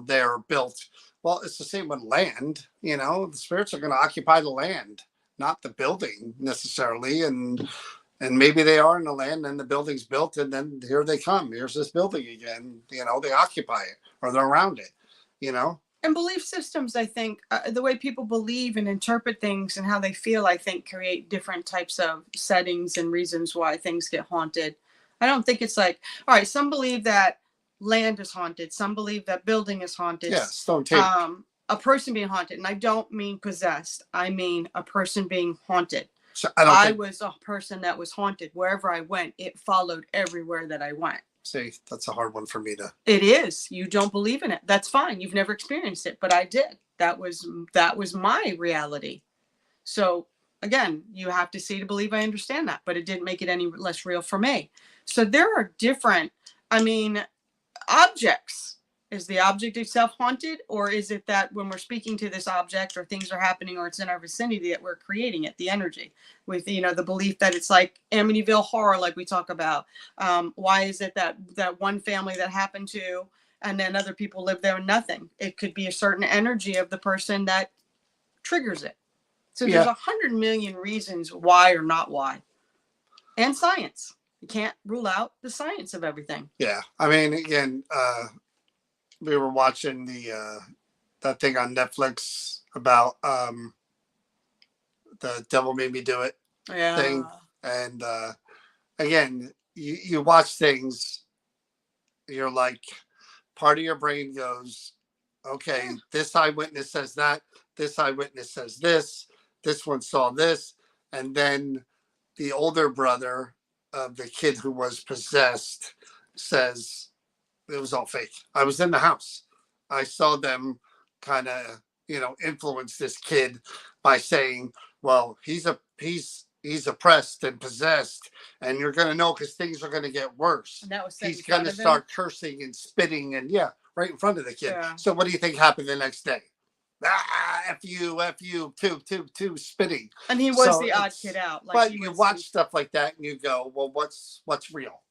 there built. Well, it's the same with land. The spirits are going to occupy the land, not the building necessarily. And maybe they are in the land and the building's built, and then here they come. Here's this building again. They occupy it or they're around it, And belief systems, I think, the way people believe and interpret things and how they feel, I think, create different types of settings and reasons why things get haunted. I don't think it's like, all right, some believe that land is haunted. Some believe that building is haunted. Yeah, stone tape. A person being haunted. And I don't mean possessed. I mean a person being haunted. So I was a person that was haunted. Wherever I went, it followed everywhere that I went. See, that's a hard one for me to. It is. You don't believe in it. That's fine. You've never experienced it, but I did. That was my reality. So again, you have to see to believe. I understand that, but it didn't make it any less real for me. So there are different, objects Is the object itself haunted, or is it that when we're speaking to this object or things are happening or it's in our vicinity that we're creating it, the energy with, the belief that it's like Amityville horror, like we talk about. Why is it that one family that happened to, and then other people live there and nothing? It could be a certain energy of the person that triggers it. So there's Yeah. 100 million reasons why or not why. And science. You can't rule out the science of everything. Yeah. I mean, again, we were watching that thing on Netflix about the devil made me do it thing. And again, you watch things, you're like, part of your brain goes, okay, this eyewitness says that, this eyewitness says this one saw this. And then the older brother of the kid who was possessed says it was all fake. I was in the house. I saw them kind of, influence this kid by saying, well, he's oppressed and possessed, and you're going to know because things are going to get worse. And that was he's going to start cursing and spitting, and right in front of the kid. Yeah. So what do you think happened the next day? F you, two, spitting. And he was the odd kid out. Like, but you watch stuff like that and you go, well, what's real?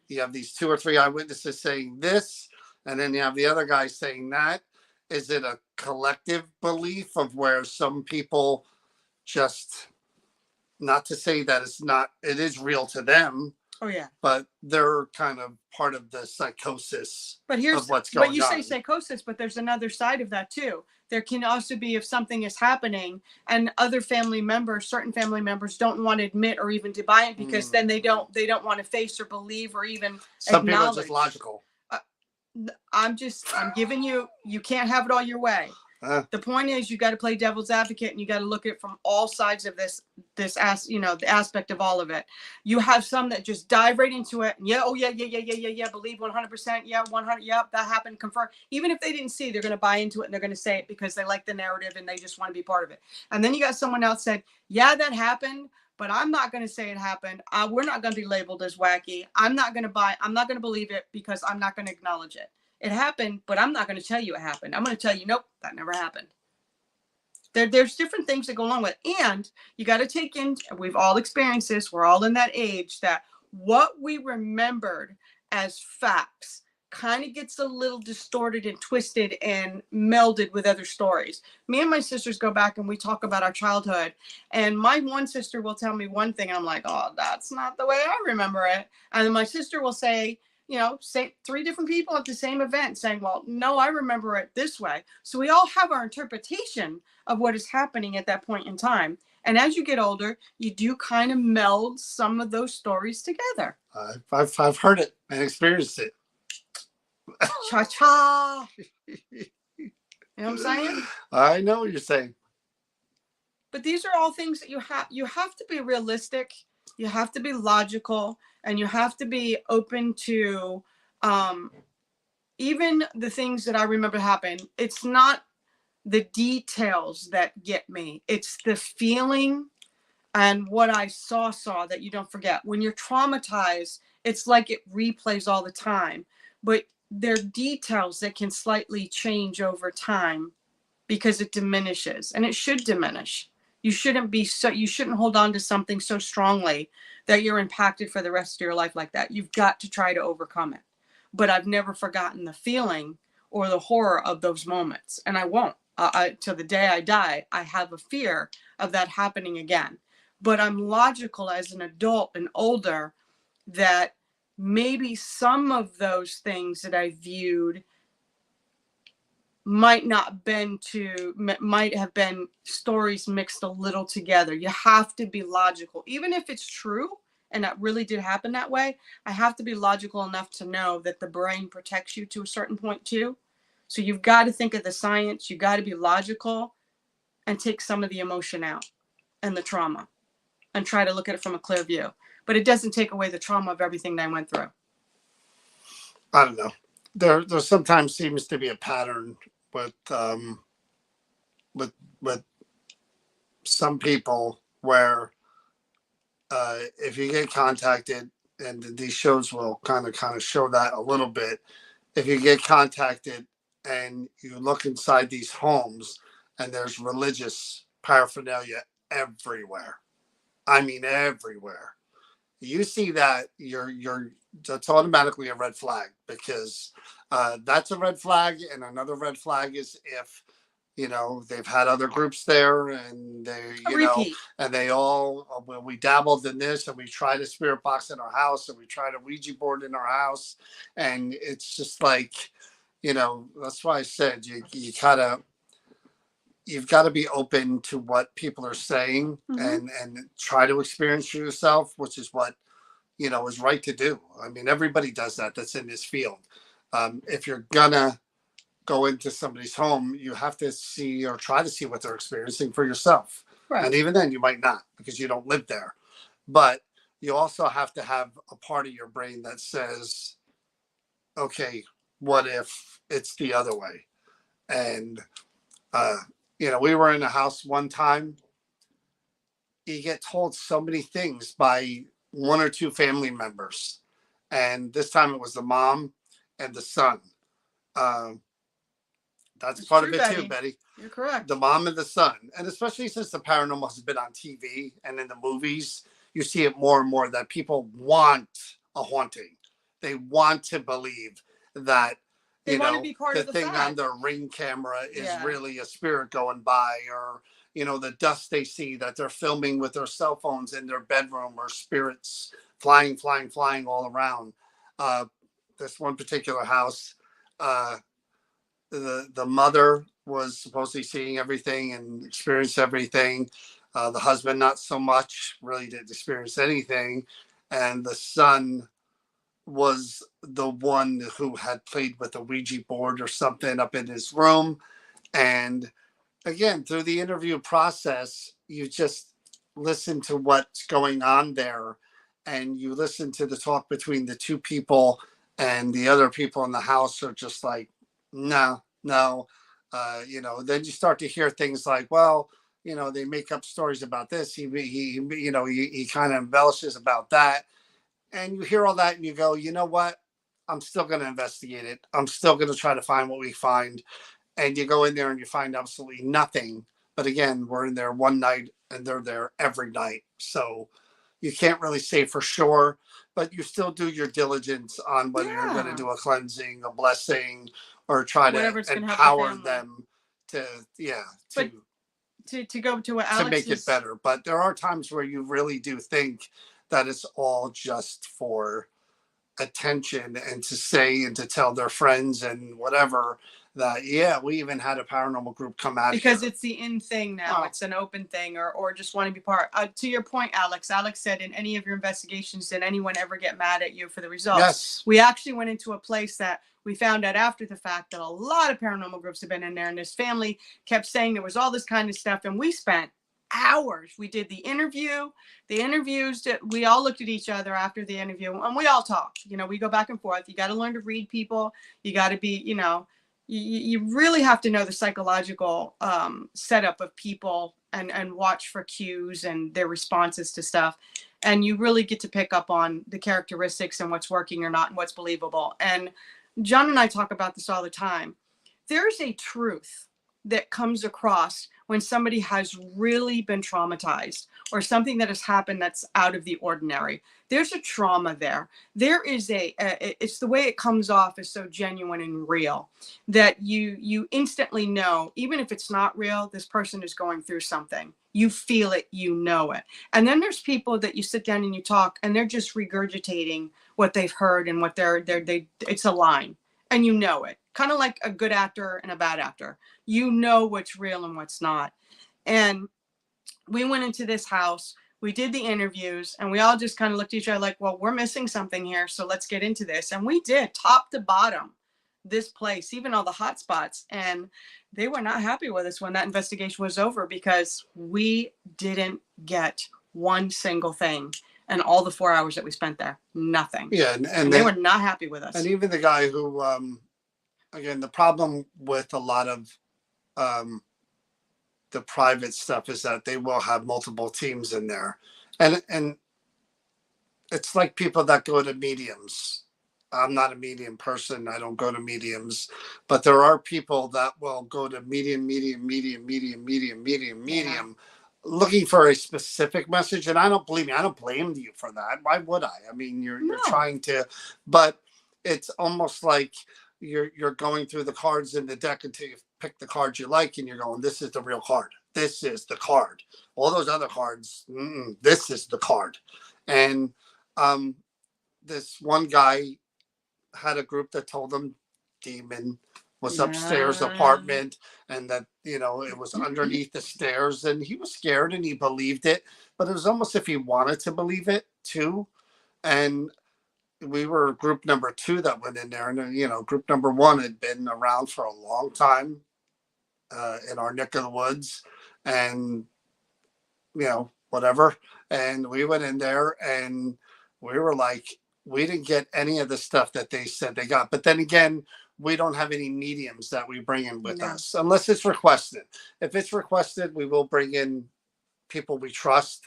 You have these 2 or 3 eyewitnesses saying this, and then you have the other guy saying that. Is it a collective belief of where some people just, not to say that it is real to them. Oh yeah. But they're kind of part of the psychosis of what's going on. But you say psychosis, but there's another side of that too. There can also be if something is happening and other certain family members don't want to admit or even to buy it because then they don't want to face or believe or even some acknowledge. People are just logical. I'm giving you can't have it all your way. The point is you got to play devil's advocate and you got to look at it from all sides of the aspect of all of it. You have some that just dive right into it and believe 100%, 100, that happened, confirm. Even if they didn't see, they're going to buy into it and they're going to say it because they like the narrative and they just want to be part of it. And then you got someone else said, yeah, that happened, but I'm not going to say it happened. We're not going to be labeled as wacky. I'm not going to believe it because I'm not going to acknowledge it. It happened, but I'm not going to tell you it happened. I'm going to tell you, nope, that never happened. There's different things that go along with it. And you got to take in, we've all experienced this, we're all in that age, that what we remembered as facts kind of gets a little distorted and twisted and melded with other stories. Me and my sisters go back and we talk about our childhood. And my one sister will tell me one thing. And I'm like, oh, that's not the way I remember it. And then my sister will say 3 different people at the same event saying, well, no, I remember it this way. So we all have our interpretation of what is happening at that point in time. And as you get older, you do kind of meld some of those stories together. I've heard it and experienced it. Cha-cha. You know what I'm saying? I know what you're saying. But these are all things that you have to be realistic. You have to be logical. And you have to be open to even the things that I remember happened. It's not the details that get me. It's the feeling and what I saw that you don't forget. When you're traumatized, it's like it replays all the time. But there are details that can slightly change over time because it diminishes. And it should diminish. You shouldn't hold on to something so strongly that you're impacted for the rest of your life like that. You've got to try to overcome it. But I've never forgotten the feeling or the horror of those moments. And I won't. Till the day I die, I have a fear of that happening again. But I'm logical as an adult and older that maybe some of those things that I viewed might have been stories mixed a little together. You have to be logical. Even if it's true and that really did happen that way, I have to be logical enough to know that the brain protects you to a certain point too. So you've got to think of the science. You've got to be logical and take some of the emotion out and the trauma and try to look at it from a clear view. But it doesn't take away the trauma of everything that I went through. I don't know. There sometimes seems to be a pattern with some people where if you get contacted, and these shows will kind of show that a little bit, if you get contacted and you look inside these homes and there's religious paraphernalia everywhere. I mean everywhere. You see that, you're that's automatically a red flag, because that's a red flag. And another red flag is if they've had other groups there, and they A repeat. and they all, when we dabbled in this, and we tried a spirit box in our house, and we tried a Ouija board in our house, and it's just like, that's why I said you've got to be open to what people are saying, and try to experience for yourself, which is what is right to do. I mean, everybody does that that's in this field. If you're gonna go into somebody's home, you have to see or try to see what they're experiencing for yourself. Right. And even then, you might not, because you don't live there. But you also have to have a part of your brain that says, okay, what if it's the other way? And, we were in a house one time. You get told so many things by one or two family members. And this time it was the mom and the son. That's part of it too, Betty. You're correct. The mom and the son. And especially since the paranormal has been on TV and in the movies, you see it more and more that people want a haunting. They want to believe that they want to be part the of the thing fact. on their Ring camera is really a spirit going by, or the dust they see that they're filming with their cell phones in their bedroom, or spirits flying all around. This one particular house, the mother was supposedly seeing everything and experienced everything. The husband, not so much, really didn't experience anything. And the son was the one who had played with a Ouija board or something up in his room. And again, through the interview process, you just listen to what's going on there, and you listen to the talk between the two people, and the other people in the house are just like, no. Then you start to hear things like, well, they make up stories about this. He kind of embellishes about that. And you hear all that and you go, you know what? I'm still going to investigate it. I'm still going to try to find what we find. And you go in there and you find absolutely nothing. But again, we're in there one night and they're there every night. So you can't really say for sure, but you still do your diligence on whether you're going to do a cleansing, a blessing, or try to empower them to go to what Alex to make it better. But there are times where you really do think that it's all just for attention, and to say and to tell their friends and whatever that we even had a paranormal group come out because it's the in thing now. It's an open thing, or just want to be part. To your point, Alex said, in any of your investigations, did anyone ever get mad at you for the results? Yes. We actually went into a place that we found out after the fact that a lot of paranormal groups have been in there, and this family kept saying there was all this kind of stuff, and we spent hours. We did the interviews. We all looked at each other after the interview, and we all talked. We go back and forth. You got to learn to read people. You got to be, you really have to know the psychological setup of people, and watch for cues and their responses to stuff. And you really get to pick up on the characteristics and what's working or not, and what's believable. And John and I talk about this all the time. There's a truth that comes across when somebody has really been traumatized, or something that has happened that's out of the ordinary. There's a trauma there. There is it's the way it comes off is so genuine and real that you instantly know, even if it's not real, this person is going through something. You feel it, you know it. And then there's people that you sit down and you talk, and they're just regurgitating what they've heard, and what it's a line, and you know it. Kind of like a good actor and a bad actor. You know what's real and what's not. And we went into this house, we did the interviews, and we all just kind of looked at each other like, well, we're missing something here, so let's get into this. And we did, top to bottom, this place, even all the hot spots. And they were not happy with us when that investigation was over, because we didn't get one single thing. And all the 4 hours that we spent there, nothing. Yeah, and they were not happy with us. And even the guy who, again, the problem with a lot of the private stuff is that they will have multiple teams in there, and it's like people that go to mediums. I'm not a medium person. I don't go to mediums, but there are people that will go to Yeah. medium, looking for a specific message. And I don't believe me. I don't blame you for that. Why would I? I mean, you're No. trying to, but it's almost like you're going through the cards in the deck until you pick the cards you like, and you're going, this is the real card. This is the card. All those other cards, this is the card. And um, this one guy had a group that told him demon was upstairs Yeah. apartment, and that it was underneath the stairs, and he was scared and he believed it, but it was almost if he wanted to believe it too. And we were group number two that went in there, and group number one had been around for a long time in our neck of the woods, and whatever. And we went in there and we were like, we didn't get any of the stuff that they said they got. But then again, we don't have any mediums that we bring in with us unless it's requested. If it's requested, we will bring in people we trust.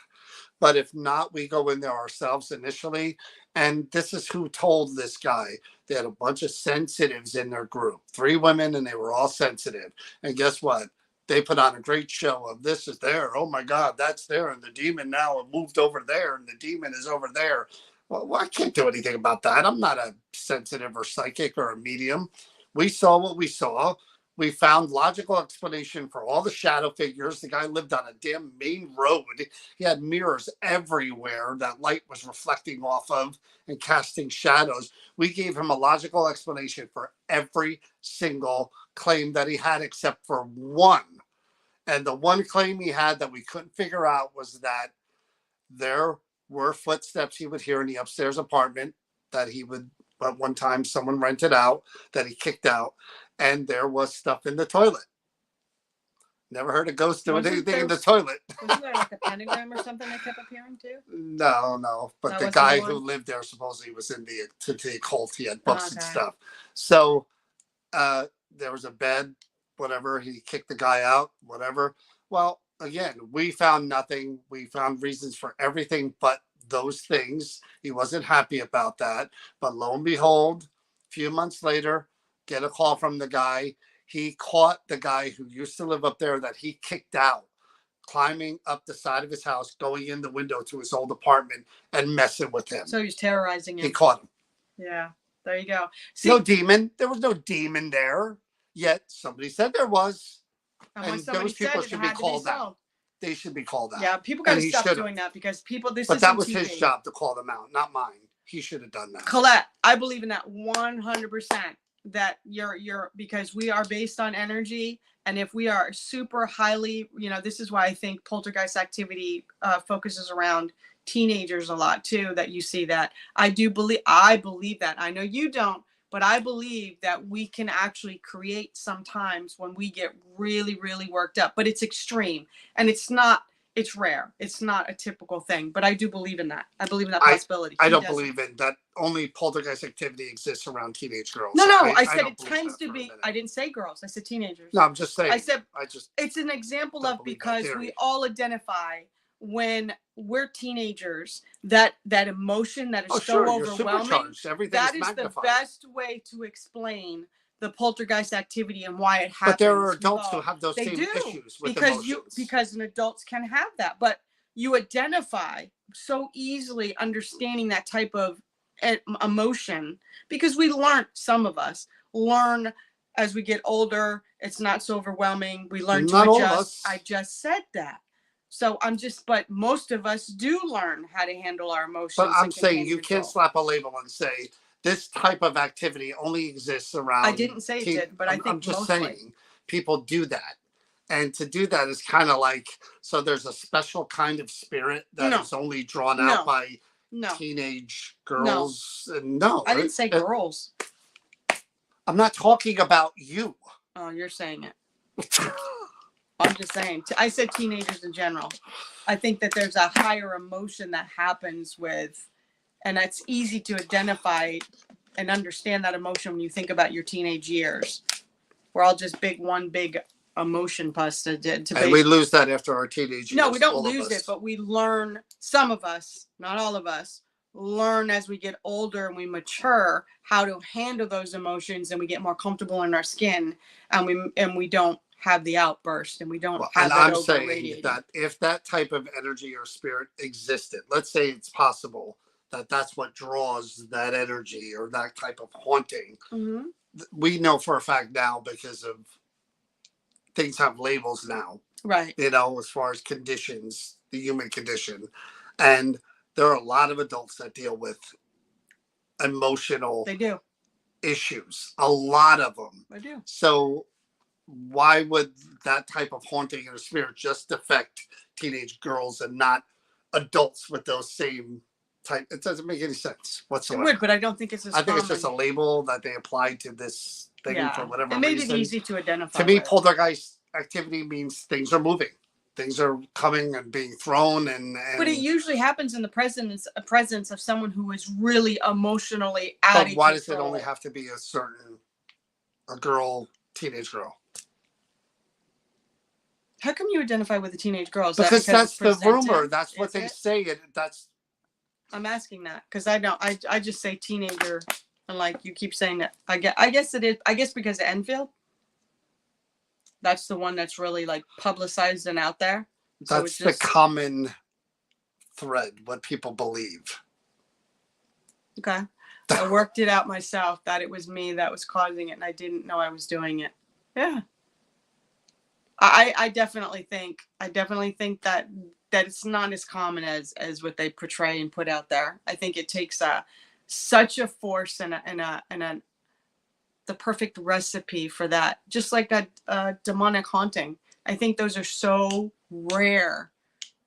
But if not, we go in there ourselves initially. And this is who told this guy. They had a bunch of sensitives in their group, 3 women, and they were all sensitive. And guess what? They put on a great show of this is there. Oh my God, that's there. And the demon now moved over there, and the demon is over there. Well, I can't do anything about that. I'm not a sensitive or psychic or a medium. We saw what we saw. We found logical explanation for all the shadow figures. The guy lived on a damn main road. He had mirrors everywhere that light was reflecting off of and casting shadows. We gave him a logical explanation for every single claim that he had except for one. And the one claim he had that we couldn't figure out was that there were footsteps he would hear in the upstairs apartment that he would, at one time, someone rented out that he kicked out. And there was stuff in the toilet. Never heard a ghost doing anything in the toilet. Wasn't there like a pentagram or something that kept appearing too? No. But the guy who lived there supposedly was in the occult. He had books and stuff. So there was a bed, whatever. He kicked the guy out, whatever. Well, again, we found nothing. We found reasons for everything but those things. He wasn't happy about that. But lo and behold, a few months later, get a call from the guy. He caught the guy who used to live up there that he kicked out, climbing up the side of his house, going in the window to his old apartment and messing with him. So he was terrorizing him. He caught him. Yeah, there you go. See, no demon. There was no demon there. Yet somebody said there was. And those people should be called out. They should be called out. Yeah, people got to stop doing that because people. But that was his job to call them out, not mine. He should have done that. Colette, I believe in that 100%. That you're because we are based on energy, and if we are super highly, this is why I think poltergeist activity focuses around teenagers a lot too. That you see that I believe that. I know you don't, but I believe that we can actually create sometimes when we get really, really worked up. But it's extreme, and it's rare. It's not a typical thing, but I do believe in that. I believe in that possibility. I don't believe in that. Only poltergeist activity exists around teenage girls. No, I said it tends to be. I didn't say girls. I said teenagers. No, I'm just saying. It's an example of because we all identify when we're teenagers that emotion that is so overwhelming. That is the best way to explain the poltergeist activity and why it happens. But there are adults who have those same issues with emotions. Because adults can have that, but you identify so easily understanding that type of emotion because some of us learn as we get older. It's not so overwhelming. We learn to adjust. I just said that. So but most of us do learn how to handle our emotions. But I'm saying you can't slap a label and say, this type of activity only exists around. I didn't say it did, but I think I'm just saying people do that. And to do that is kind of like, so there's a special kind of spirit that is only drawn out by teenage girls. No. I didn't say girls. I'm not talking about you. Oh, you're saying it. I'm just saying. I said teenagers in general. I think that there's a higher emotion that happens with. And it's easy to identify and understand that emotion when you think about your teenage years. We're all just one big emotion pus to and we lose that after our teenage years. No, we don't lose it, but we learn, some of us, not all of us, learn as we get older and we mature how to handle those emotions, and we get more comfortable in our skin, and we don't have the outburst, and we don't Well, have and it I'm over saying radiating. that if that type of energy or spirit existed, let's say it's possible that that's what draws that energy or that type of haunting. Mm-hmm. We know for a fact now because of things have labels now, Right. as far as conditions, the human condition. And there are a lot of adults that deal with emotional They do. issues, a lot of them. They do. So why would that type of haunting or spirit just affect teenage girls and not adults with those same type? It doesn't make any sense It whatsoever. would, but I don't think it's as I think common. it's just a label that they applied to this thing for whatever it made reason. it easy to identify. To me, with. poltergeist activity means things are moving, things are coming and being thrown, and But it usually happens in the presence of someone who is really emotionally out of But why control. does it only have to be a girl, teenage girl? How come you identify with the teenage girls? Because that's the presented? rumor. That's what Is they it? say. That's. I'm asking that because I don't. I just say teenager, and like you keep saying that. I guess it is. I guess because of Enfield. That's the one that's really like publicized and out there. So That's the common thread. What people believe. Okay. I worked it out myself that it was me that was causing it, and I didn't know I was doing it. Yeah. I definitely think that it's not as common as what they portray and put out there. I think it takes such a force and the perfect recipe for that. Just like a demonic haunting. I think those are so rare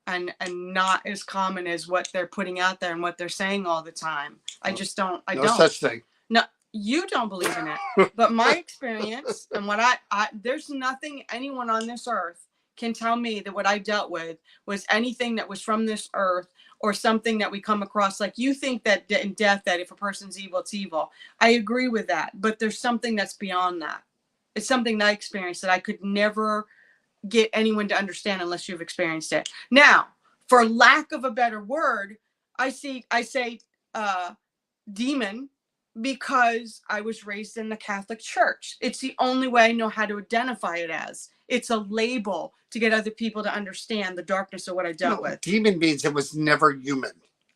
and not as common as what they're putting out there and what they're saying all the time. I just don't. No such thing. No, you don't believe in it. But my experience and what I there's nothing anyone on this earth can tell me that what I dealt with was anything that was from this earth or something that we come across. Like you think that in death, that if a person's evil, it's evil. I agree with that. But there's something that's beyond that. It's something that I experienced that I could never get anyone to understand unless you've experienced it. Now, for lack of a better word, I say demon because I was raised in the Catholic Church. It's the only way I know how to identify it as. It's a label to get other people to understand the darkness of what I dealt with. Demon means it was never human.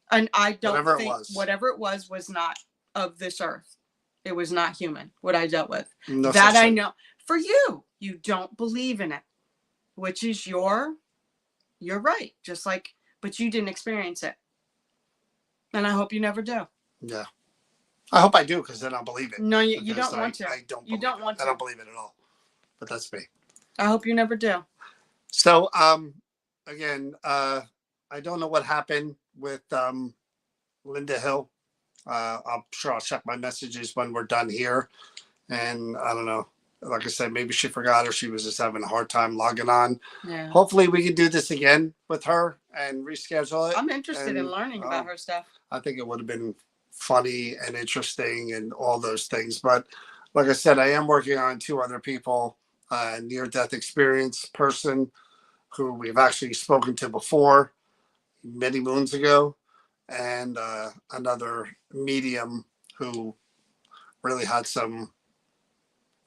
And I don't think whatever it was not of this earth. It was not human, what I dealt with. No that I know. For you, you don't believe in it, which is you're right. Just like, but you didn't experience it. And I hope you never do. Yeah. I hope I do, because then I'll believe it. No, you don't want to. I don't. You don't want to. I don't believe it at all. But that's me. I hope you never do. So, again, I don't know what happened with Linda Hill. I'm sure I'll check my messages when we're done here. And I don't know. Like I said, maybe she forgot or she was just having a hard time logging on. Yeah. Hopefully we can do this again with her and reschedule it. I'm interested in learning about her stuff. I think it would have been funny and interesting and all those things. But like I said, I am working on 2 other people, near-death experience person who we've actually spoken to before many moons ago, and another medium who really had some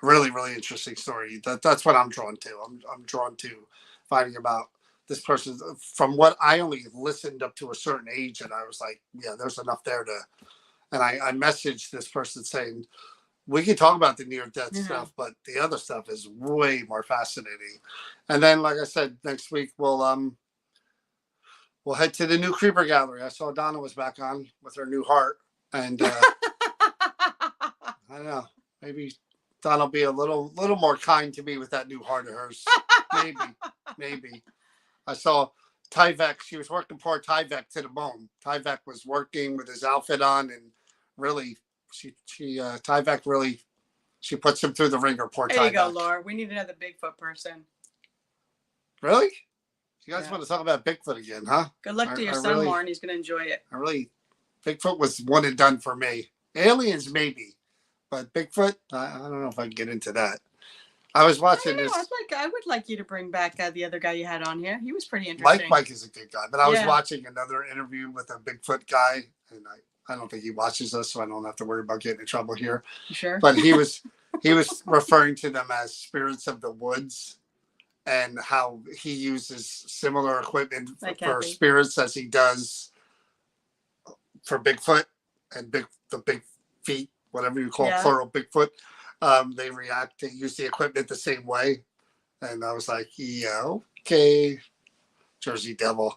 really, really interesting story. That's what I'm drawn to. I'm drawn to finding about this person. From what I only listened up to a certain age, and I was like, yeah, there's enough there to. And I messaged this person saying, we can talk about the near-death stuff, but the other stuff is way more fascinating. And then, like I said, next week we'll head to the new Creeper Gallery. I saw Donna was back on with her new heart, and I don't know, maybe Donna will be a little more kind to me with that new heart of hers. Maybe. I saw Tyvek. She was working poor Tyvek to the bone. Tyvek was working with his outfit on, and really, Tyvek really, she puts him through the ringer. Poor Tyvek. There you go, Laura. We need another Bigfoot person. Really? You guys want to talk about Bigfoot again, huh? Good luck to your son, Lauren. He's going to enjoy it. Bigfoot was one and done for me. Aliens, maybe. But Bigfoot, I don't know if I can get into that. I was watching this. I would like you to bring back the other guy you had on here. He was pretty interesting. Mike is a good guy. But I was watching another interview with a Bigfoot guy. and I don't think he watches us, so I don't have to worry about getting in trouble here. You sure? But he was referring to them as spirits of the woods, and how he uses similar equipment for spirits as he does for Bigfoot and the big feet, whatever you call plural Bigfoot. They use the equipment the same way. And I was like, yeah, okay, Jersey Devil.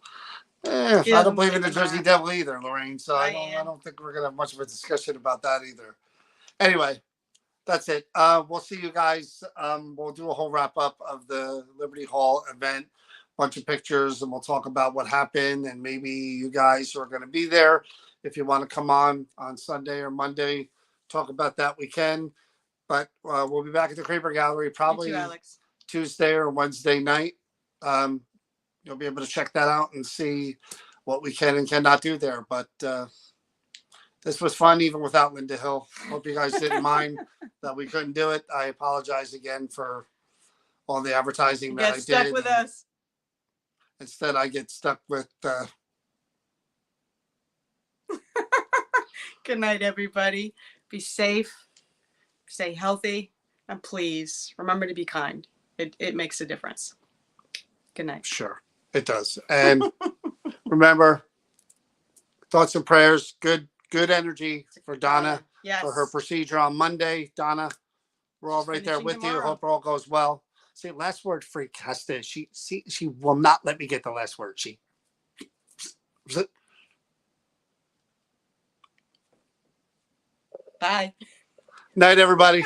I don't believe in the Jersey Devil either, Lorraine. So I don't think we're gonna have much of a discussion about that either. Anyway, that's it. We'll see you guys. We'll do a whole wrap up of the Liberty Hall event, bunch of pictures, and we'll talk about what happened. And maybe you guys are going to be there. If you want to come on Sunday or Monday, talk about that, we can. But we'll be back at the Creeper Gallery probably Tuesday or Wednesday night. You'll be able to check that out and see what we can and cannot do there. But this was fun, even without Linda Hill. Hope you guys didn't mind that we couldn't do it. I apologize again for all the advertising that I did. Get stuck with us. Instead, I get stuck with. Good night, everybody. Be safe, stay healthy, and please remember to be kind. It makes a difference. Good night. Sure, it does. And remember, thoughts and prayers. Good energy for Donna for her procedure on Monday. Donna, we're all right there with you. Hope it all goes well. See, last word freak has to. She will not let me get the last word. Bye. Night, everybody.